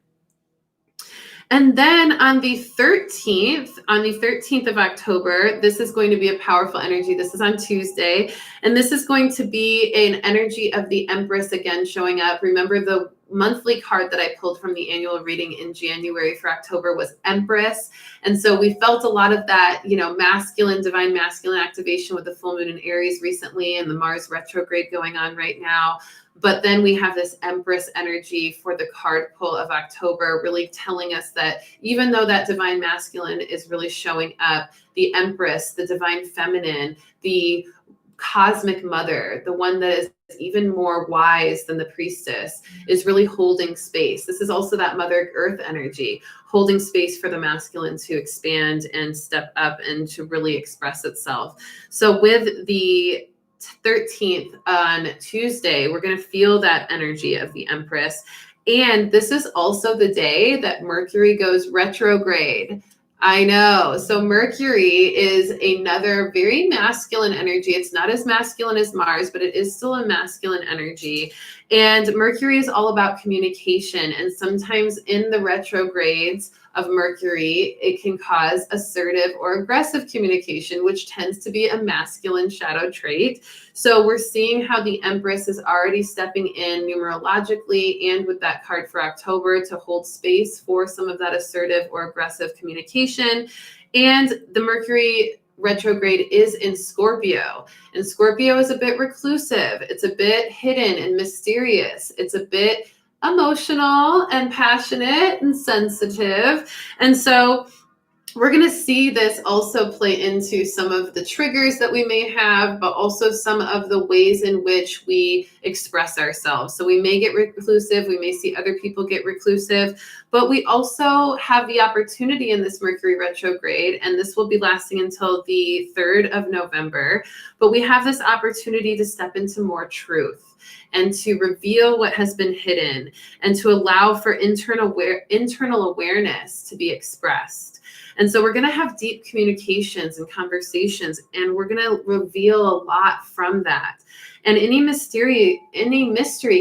And then on the 13th of October, this is going to be a powerful energy. This is on Tuesday. And this is going to be an energy of the Empress again showing up. Remember, the monthly card that I pulled from the annual reading in January for October was Empress. And so we felt a lot of that, masculine, divine masculine activation with the full moon in Aries recently and the Mars retrograde going on right now. But then we have this Empress energy for the card pull of October, really telling us that even though that divine masculine is really showing up, the Empress, the divine feminine, the cosmic mother, the one that is even more wise than the priestess, is really holding space. This is also that Mother Earth energy, holding space for the masculine to expand and step up and to really express itself. So with the 13th on Tuesday, we're going to feel that energy of the Empress. And this is also the day that Mercury goes retrograde. I know. So Mercury is another very masculine energy. It's not as masculine as Mars, but it is still a masculine energy. And Mercury is all about communication. And sometimes in the retrogrades of Mercury, it can cause assertive or aggressive communication, which tends to be a masculine shadow trait. So we're seeing how the Empress is already stepping in numerologically and with that card for October to hold space for some of that assertive or aggressive communication. And the Mercury retrograde is in Scorpio, and Scorpio is a bit reclusive. It's a bit hidden and mysterious. It's a bit emotional and passionate and sensitive. And so we're going to see this also play into some of the triggers that we may have, but also some of the ways in which we express ourselves. So we may get reclusive. We may see other people get reclusive, but we also have the opportunity in this Mercury retrograde, and this will be lasting until the 3rd of November, but we have this opportunity to step into more truth and to reveal what has been hidden and to allow for internal awareness to be expressed. And so we're going to have deep communications and conversations, and we're going to reveal a lot from that. And any mystery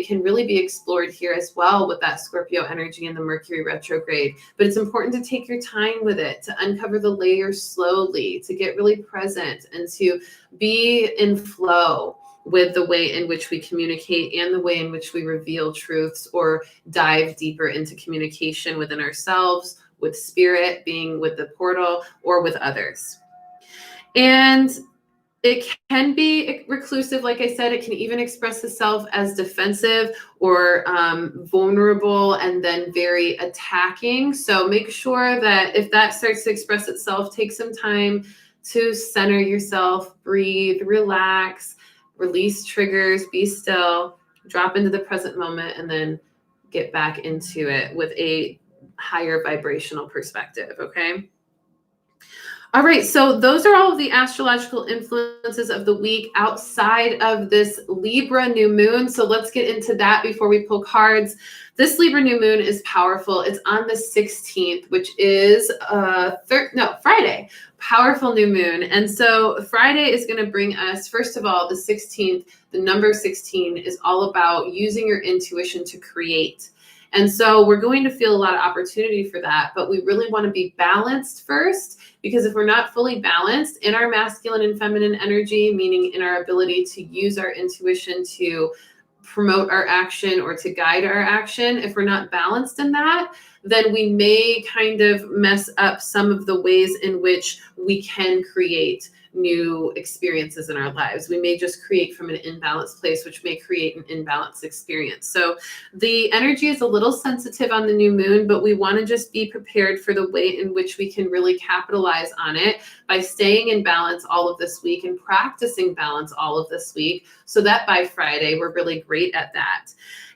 can really be explored here as well with that Scorpio energy and the Mercury retrograde. But it's important to take your time with it, to uncover the layers slowly, to get really present and to be in flow with the way in which we communicate and the way in which we reveal truths or dive deeper into communication within ourselves, with spirit, being with the portal, or with others. And it can be reclusive. Like I said, it can even express itself as defensive or vulnerable and then very attacking. So make sure that if that starts to express itself, take some time to center yourself, breathe, relax, release triggers, be still, drop into the present moment, and then get back into it with a higher vibrational perspective. Okay. All right, so those are all of the astrological influences of the week outside of this Libra new moon. So let's get into that before we pull cards. This Libra new moon is powerful. It's on the 16th, which is Friday. Powerful new moon. And so Friday is going to bring us, first of all, the 16th, the number 16 is all about using your intuition to create. And so we're going to feel a lot of opportunity for that, but we really want to be balanced first, because if we're not fully balanced in our masculine and feminine energy, meaning in our ability to use our intuition to promote our action or to guide our action, if we're not balanced in that, then we may kind of mess up some of the ways in which we can create new experiences in our lives. We may just create from an imbalanced place, which may create an imbalanced experience. So the energy is a little sensitive on the new moon, but we want to just be prepared for the way in which we can really capitalize on it by staying in balance all of this week and practicing balance all of this week, so that by Friday, we're really great at that.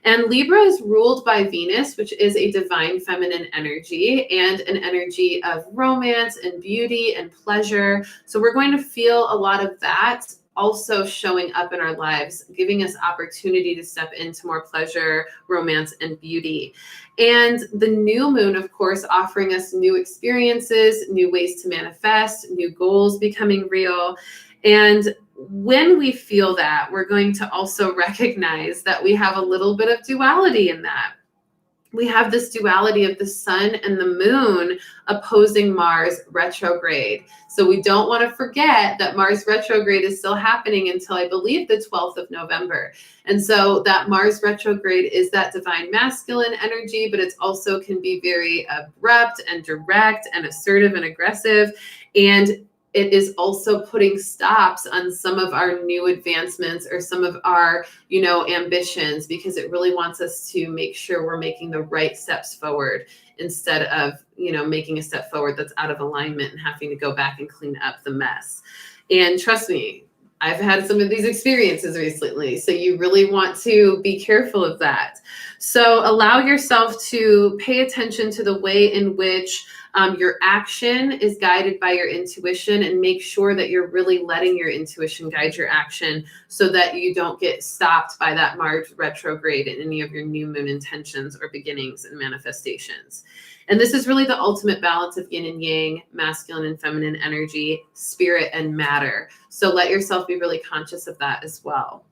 And Libra is ruled by Venus, which is a divine feminine energy and an energy of romance and beauty and pleasure. So we're going to feel a lot of that also showing up in our lives, giving us opportunity to step into more pleasure, romance, and beauty. And the new moon, of course, offering us new experiences, new ways to manifest, new goals becoming real. And when we feel that, we're going to also recognize that we have a little bit of duality in that. We have this duality of the sun and the moon opposing Mars retrograde. So we don't want to forget that Mars retrograde is still happening until, I believe, the 12th of November. And so that Mars retrograde is that divine masculine energy, but it also can be very abrupt and direct and assertive and aggressive. And it is also putting stops on some of our new advancements or some of our, ambitions, because it really wants us to make sure we're making the right steps forward instead of, making a step forward that's out of alignment and having to go back and clean up the mess. And trust me, I've had some of these experiences recently, so you really want to be careful of that. So allow yourself to pay attention to the way in which your action is guided by your intuition, and make sure that you're really letting your intuition guide your action so that you don't get stopped by that Mars retrograde in any of your new moon intentions or beginnings and manifestations. And this is really the ultimate balance of yin and yang, masculine and feminine energy, spirit and matter. So let yourself be really conscious of that as well.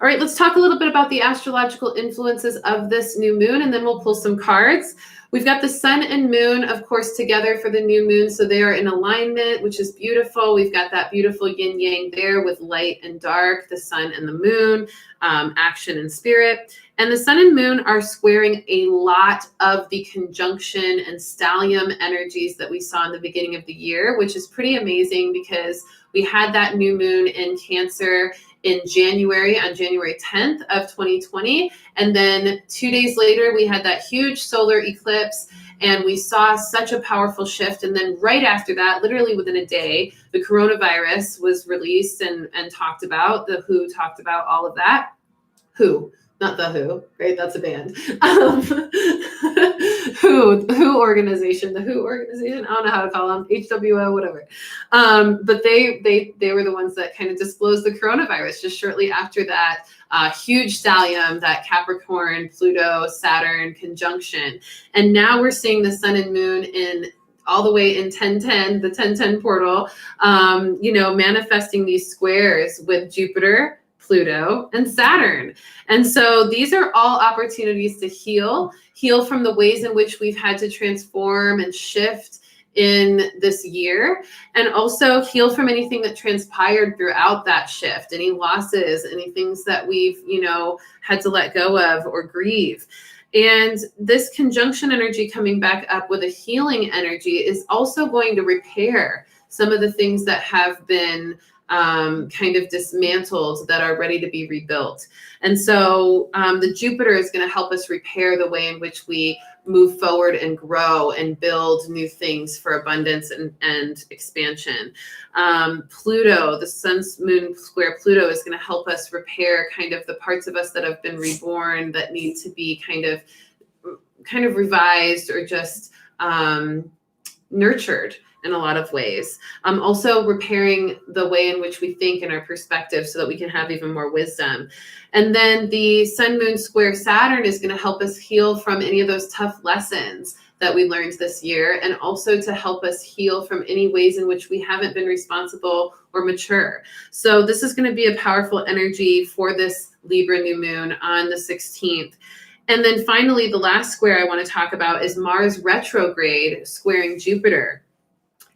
All right, let's talk a little bit about the astrological influences of this new moon, and then we'll pull some cards. We've got the sun and moon, of course, together for the new moon. So they are in alignment, which is beautiful. We've got that beautiful yin yang there with light and dark, the sun and the moon, action and spirit. And the sun and moon are squaring a lot of the conjunction and stellium energies that we saw in the beginning of the year, which is pretty amazing because we had that new moon in Cancer in January, on January 10th of 2020. And then 2 days later, we had that huge solar eclipse, and we saw such a powerful shift. And then right after that, literally within a day, the coronavirus was released and talked about. The WHO talked about all of that. WHO, not the Who, right? That's a band. WHO organization, the WHO organization. I don't know how to call them, HWO, whatever. But they were the ones that kind of disclosed the coronavirus just shortly after that huge stellium, that Capricorn, Pluto, Saturn conjunction. And now we're seeing the sun and moon in all the way in 1010, the 1010 portal, manifesting these squares with Jupiter, Pluto, and Saturn. And so these are all opportunities to heal from the ways in which we've had to transform and shift in this year, and also heal from anything that transpired throughout that shift, any losses, any things that we've, had to let go of or grieve. And this conjunction energy coming back up with a healing energy is also going to repair some of the things that have been kind of dismantled that are ready to be rebuilt. And so the Jupiter is going to help us repair the way in which we move forward and grow and build new things for abundance and expansion. Pluto, the sun's moon square Pluto, is going to help us repair kind of the parts of us that have been reborn that need to be kind of revised or just nurtured in a lot of ways. Also repairing the way in which we think and our perspective so that we can have even more wisdom. And then the Sun, Moon square Saturn is going to help us heal from any of those tough lessons that we learned this year, and also to help us heal from any ways in which we haven't been responsible or mature. So this is going to be a powerful energy for this Libra new moon on the 16th. And then finally, the last square I want to talk about is Mars retrograde squaring Jupiter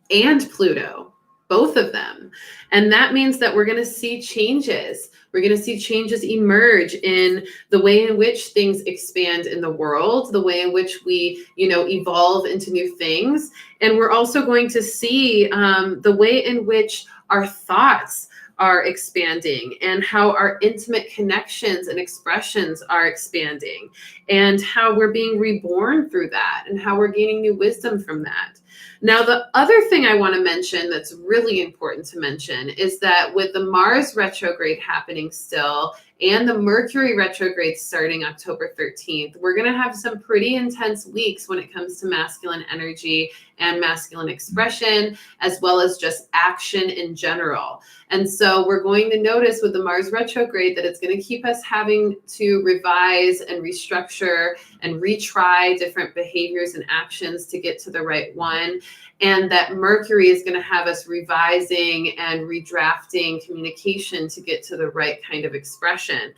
and Pluto, both of them. And that means that we're going to see changes. We're going to see changes emerge in the way in which things expand in the world, the way in which we, evolve into new things. And we're also going to see the way in which our thoughts are expanding and how our intimate connections and expressions are expanding and how we're being reborn through that and how we're gaining new wisdom from that. Now, the other thing I want to mention that's really important to mention is that with the Mars retrograde happening still and the Mercury retrograde starting October 13th, we're going to have some pretty intense weeks when it comes to masculine energy and masculine expression, as well as just action in general. And so we're going to notice with the Mars retrograde that it's going to keep us having to revise and restructure and retry different behaviors and actions to get to the right one. And that Mercury is going to have us revising and redrafting communication to get to the right kind of expression.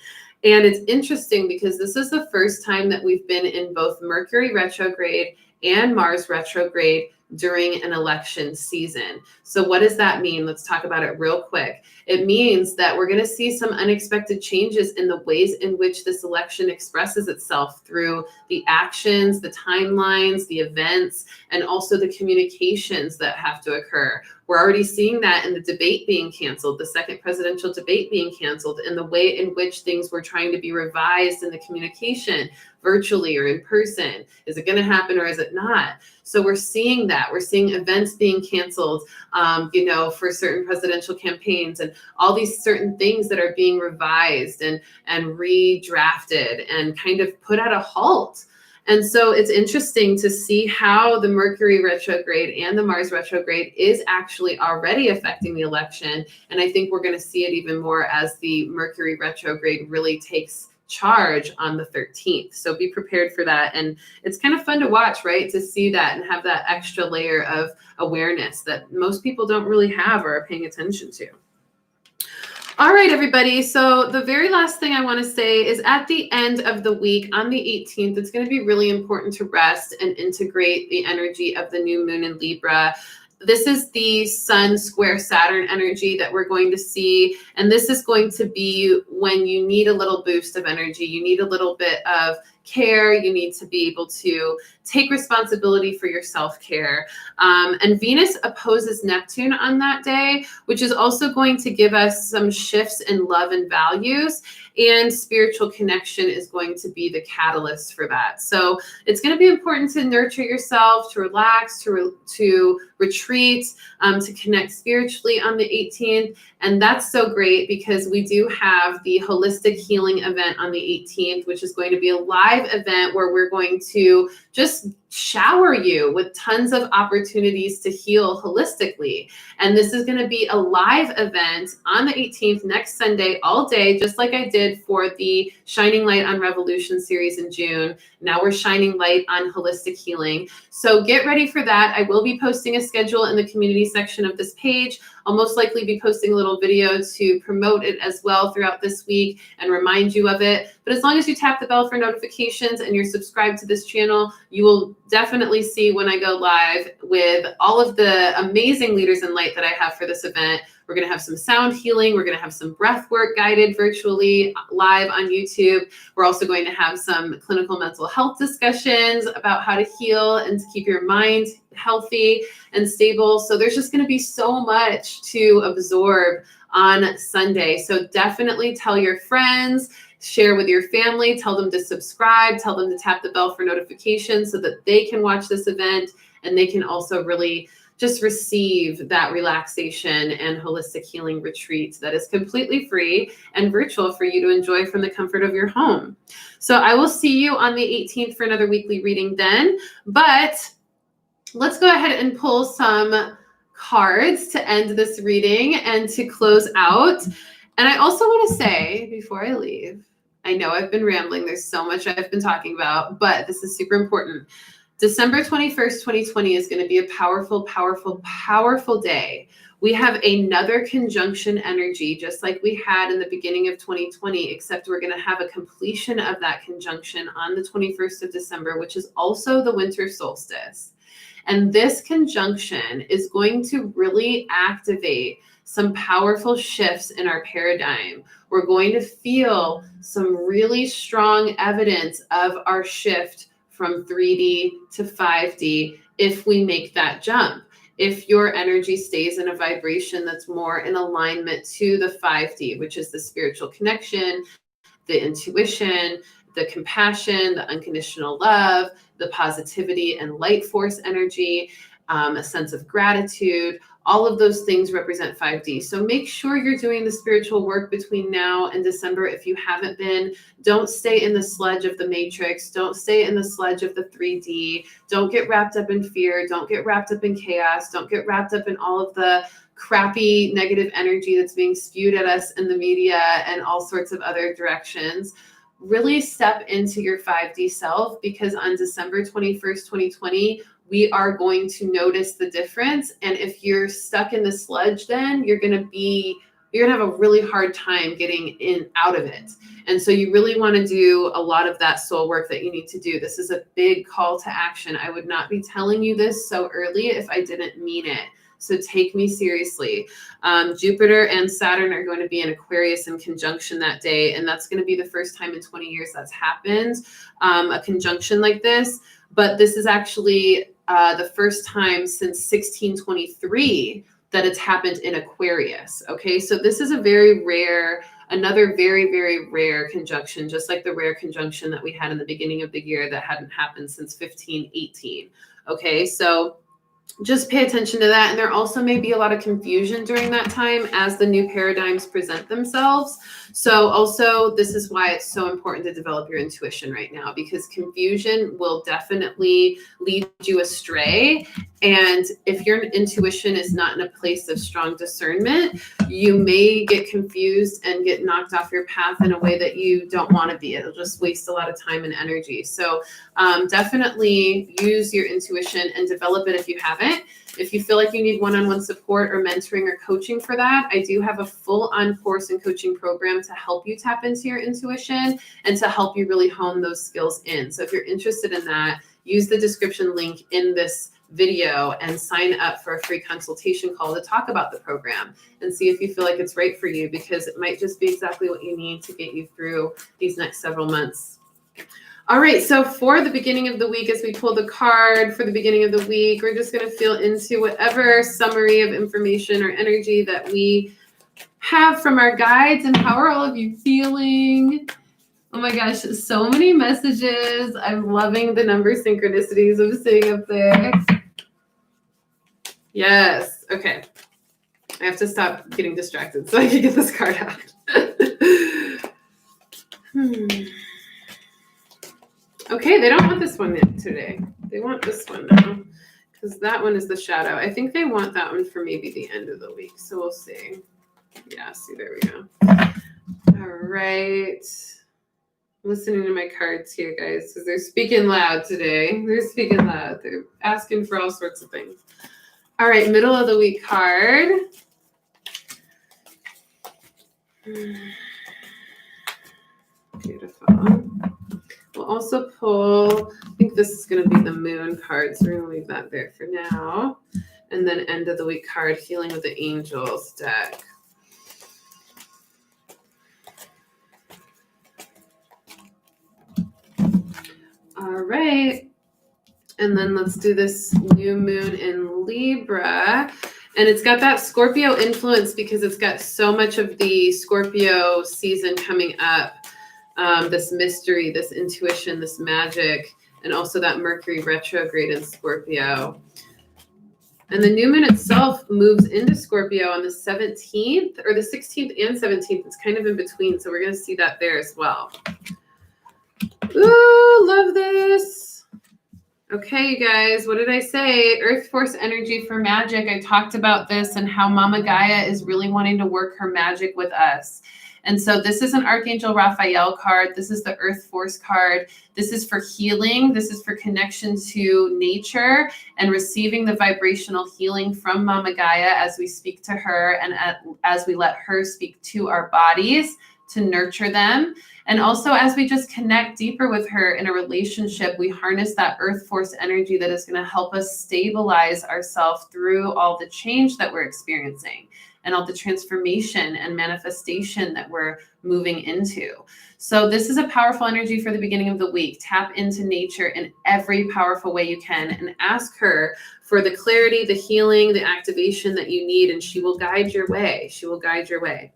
And it's interesting because this is the first time that we've been in both Mercury retrograde and Mars retrograde during an election season. So what does that mean? Let's talk about it real quick. It means that we're going to see some unexpected changes in the ways in which this election expresses itself through the actions, the timelines, the events, and also the communications that have to occur. We're already seeing that in the debate being canceled, the second presidential debate being canceled, and the way in which things were trying to be revised in the communication virtually or in person. Is it going to happen or is it not? So we're seeing that. We're seeing events being canceled, for certain presidential campaigns and all these certain things that are being revised and redrafted and kind of put at a halt. And so it's interesting to see how the Mercury retrograde and the Mars retrograde is actually already affecting the election. And I think we're going to see it even more as the Mercury retrograde really takes charge on the 13th. So be prepared for that. And it's kind of fun to watch, right? To see that and have that extra layer of awareness that most people don't really have or are paying attention to. All right, everybody. So the very last thing I want to say is at the end of the week on the 18th, it's going to be really important to rest and integrate the energy of the new moon in Libra. This is the Sun square Saturn energy that we're going to see. And this is going to be when you need a little boost of energy. You need a little bit of care. You need to be able to take responsibility for your self-care. And Venus opposes Neptune on that day, which is also going to give us some shifts in love and values. And spiritual connection is going to be the catalyst for that. So it's going to be important to nurture yourself, to relax, to retreat, to connect spiritually on the 18th. And that's so great because we do have the holistic healing event on the 18th, which is going to be a live event where we're going to just shower you with tons of opportunities to heal holistically. And this is going to be a live event on the 18th, next Sunday, all day, just like I did for the Shining Light on Revolution series in June. Now we're shining light on holistic healing. So get ready for that. I will be posting a schedule in the community section of this page. I'll most likely be posting a little video to promote it as well throughout this week and remind you of it. But as long as you tap the bell for notifications and you're subscribed to this channel, you will definitely see when I go live with all of the amazing leaders in light that I have for this event. We're going to have some sound healing. We're going to have some breath work guided virtually live on YouTube. We're also going to have some clinical mental health discussions about how to heal and to keep your mind healthy and stable. So there's just going to be so much to absorb on Sunday. So definitely tell your friends, share with your family, tell them to subscribe, tell them to tap the bell for notifications so that they can watch this event and they can also really just receive that relaxation and holistic healing retreat that is completely free and virtual for you to enjoy from the comfort of your home. So I will see you on the 18th for another weekly reading then, but let's go ahead and pull some cards to end this reading and to close out. And I also want to say before I leave, I know I've been rambling. There's so much I've been talking about, but this is super important. December 21st, 2020 is going to be a powerful, powerful, powerful day. We have another conjunction energy, just like we had in the beginning of 2020, except we're going to have a completion of that conjunction on the 21st of December, which is also the winter solstice. And this conjunction is going to really activate some powerful shifts in our paradigm. We're going to feel some really strong evidence of our shift from 3D to 5D if we make that jump. If your energy stays in a vibration that's more in alignment to the 5D, which is the spiritual connection, the intuition, the compassion, the unconditional love, the positivity and light force energy, a sense of gratitude, all of those things represent 5D. So make sure you're doing the spiritual work between now and December. If you haven't been, don't stay in the sludge of the matrix. Don't stay in the sludge of the 3D. Don't get wrapped up in fear. Don't get wrapped up in chaos. Don't get wrapped up in all of the crappy negative energy that's being spewed at us in the media and all sorts of other directions. Really step into your 5D self, because on December 21st, 2020, we are going to notice the difference. And if you're stuck in the sludge, then you're going to have a really hard time getting out of it. And so you really want to do a lot of that soul work that you need to do. This is a big call to action. I would not be telling you this so early if I didn't mean it. So take me seriously. Jupiter and Saturn are going to be in Aquarius in conjunction that day. And that's going to be the first time in 20 years that's happened, a conjunction like this. But this is actually the first time since 1623 that it's happened in Aquarius. Okay, so this is a very rare, another very, very rare conjunction, just like the rare conjunction that we had in the beginning of the year that hadn't happened since 1518. Okay, so just pay attention to that. And there also may be a lot of confusion during that time as the new paradigms present themselves. So also, this is why it's so important to develop your intuition right now, because confusion will definitely lead you astray. And if your intuition is not in a place of strong discernment, you may get confused and get knocked off your path in a way that you don't want to be. It'll just waste a lot of time and energy. So definitely use your intuition and develop it if you haven't. If you feel like you need one-on-one support or mentoring or coaching for that, I do have a full-on course and coaching program to help you tap into your intuition and to help you really hone those skills in. So if you're interested in that, use the description link in this video and sign up for a free consultation call to talk about the program and see if you feel like it's right for you, because it might just be exactly what you need to get you through these next several months. All right, so for the beginning of the week, as we pull the card for the beginning of the week, we're just going to feel into whatever summary of information or energy that we have from our guides. And how are all of you feeling? Oh my gosh, so many messages. I'm loving the number synchronicities I'm seeing up there. Yes, okay. I have to stop getting distracted so I can get this card out. Okay, they don't want this one today. They want this one now, because that one is the shadow. I think they want that one for maybe the end of the week, so we'll see. Yeah, see, there we go. All right. Listening to my cards here, guys, because they're speaking loud today. They're speaking loud. They're asking for all sorts of things. All right, middle of the week card. Beautiful. We'll also pull, I think this is going to be the moon card, so we're going to leave that there for now. And then end of the week card, Healing with the Angels deck. All right. And then let's do this new moon in Libra. And it's got that Scorpio influence because it's got so much of the Scorpio season coming up. This mystery, this intuition, this magic, and also that Mercury retrograde in Scorpio. And the new moon itself moves into Scorpio on the 17th, or the 16th and 17th. It's kind of in between, so we're going to see that there as well. Ooh, love this. Okay, you guys, what did I say? Earthforce energy for magic. I talked about this and how Mama Gaia is really wanting to work her magic with us. And so this is an Archangel Raphael card. This is the Earthforce card. This is for healing. This is for connection to nature and receiving the vibrational healing from Mama Gaia as we speak to her and as we let her speak to our bodies to nurture them. And also, as we just connect deeper with her in a relationship, we harness that Earth Force energy that is going to help us stabilize ourselves through all the change that we're experiencing and all the transformation and manifestation that we're moving into. So this is a powerful energy for the beginning of the week. Tap into nature in every powerful way you can and ask her for the clarity, the healing, the activation that you need, and she will guide your way. She will guide your way.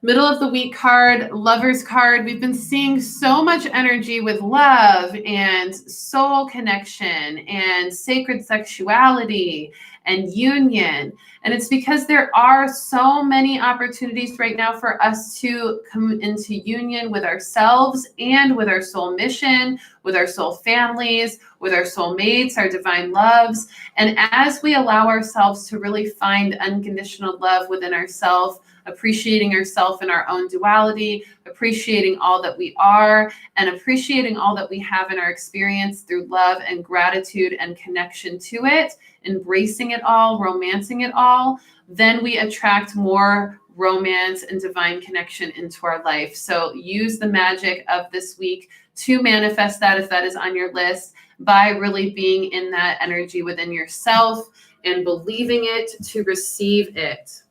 Middle of the week card, Lovers card. We've been seeing so much energy with love and soul connection and sacred sexuality and union. And it's because there are so many opportunities right now for us to come into union with ourselves and with our soul mission, with our soul families, with our soul mates, our divine loves. And as we allow ourselves to really find unconditional love within ourselves, appreciating ourselves in our own duality, appreciating all that we are, and appreciating all that we have in our experience through love and gratitude and connection to it, embracing it all, romancing it all, then we attract more romance and divine connection into our life. So use the magic of this week to manifest that if that is on your list by really being in that energy within yourself and believing it to receive it.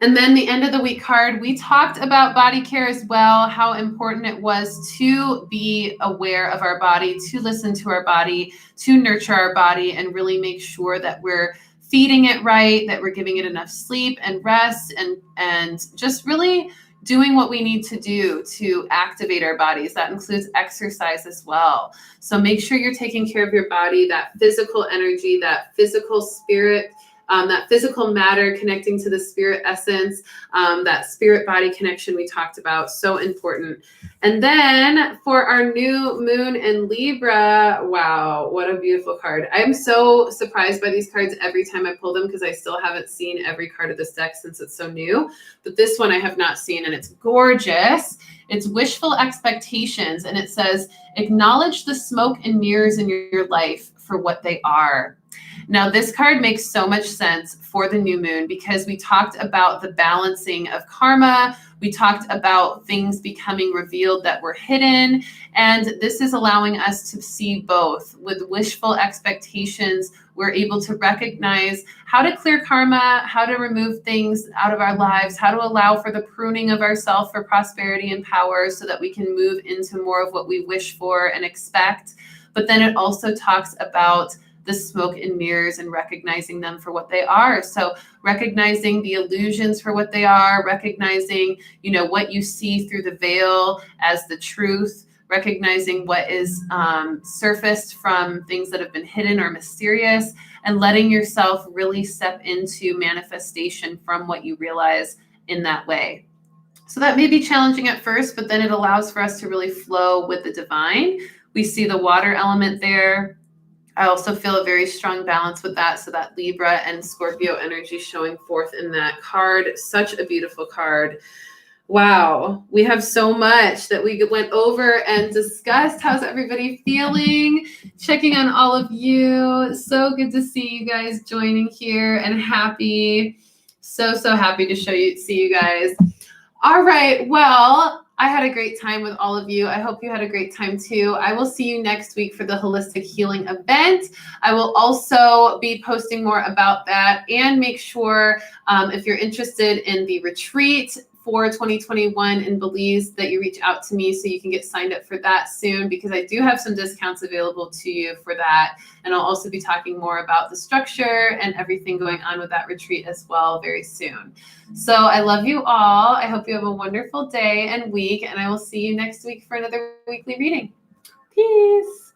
And then the end of the week card, we talked about body care as well, how important it was to be aware of our body, to listen to our body, to nurture our body, and really make sure that we're feeding it right, that we're giving it enough sleep and rest, and just really doing what we need to do to activate our bodies. That includes exercise as well. So make sure you're taking care of your body, that physical energy, that physical spirit, that physical matter connecting to the spirit essence, that spirit body connection we talked about, so important. And then for our new moon in Libra, wow, what a beautiful card. I'm so surprised by these cards every time I pull them because I still haven't seen every card of this deck since it's so new. But this one I have not seen and it's gorgeous. It's Wishful Expectations, and it says, acknowledge the smoke and mirrors in your life for what they are. Now, this card makes so much sense for the new moon because we talked about the balancing of karma. We talked about things becoming revealed that were hidden. And this is allowing us to see both. With wishful expectations, we're able to recognize how to clear karma, how to remove things out of our lives, how to allow for the pruning of ourselves for prosperity and power so that we can move into more of what we wish for and expect. But then it also talks about the smoke and mirrors and recognizing them for what they are. So recognizing the illusions for what they are, recognizing, what you see through the veil as the truth, recognizing what is surfaced from things that have been hidden or mysterious, and letting yourself really step into manifestation from what you realize in that way. So that may be challenging at first, but then it allows for us to really flow with the divine. We see the water element there. I also feel a very strong balance with that. So that Libra and Scorpio energy showing forth in that card. Such a beautiful card. Wow. We have so much that we went over and discussed. How's everybody feeling? Checking on all of you. So good to see you guys joining here and happy. So happy to see you guys. All right. Well, I had a great time with all of you. I hope you had a great time too. I will see you next week for the Holistic Healing event. I will also be posting more about that, and make sure if you're interested in the retreat for 2021 in Belize that you reach out to me so you can get signed up for that soon, because I do have some discounts available to you for that. And I'll also be talking more about the structure and everything going on with that retreat as well very soon. So I love you all. I hope you have a wonderful day and week, and I will see you next week for another weekly reading. Peace.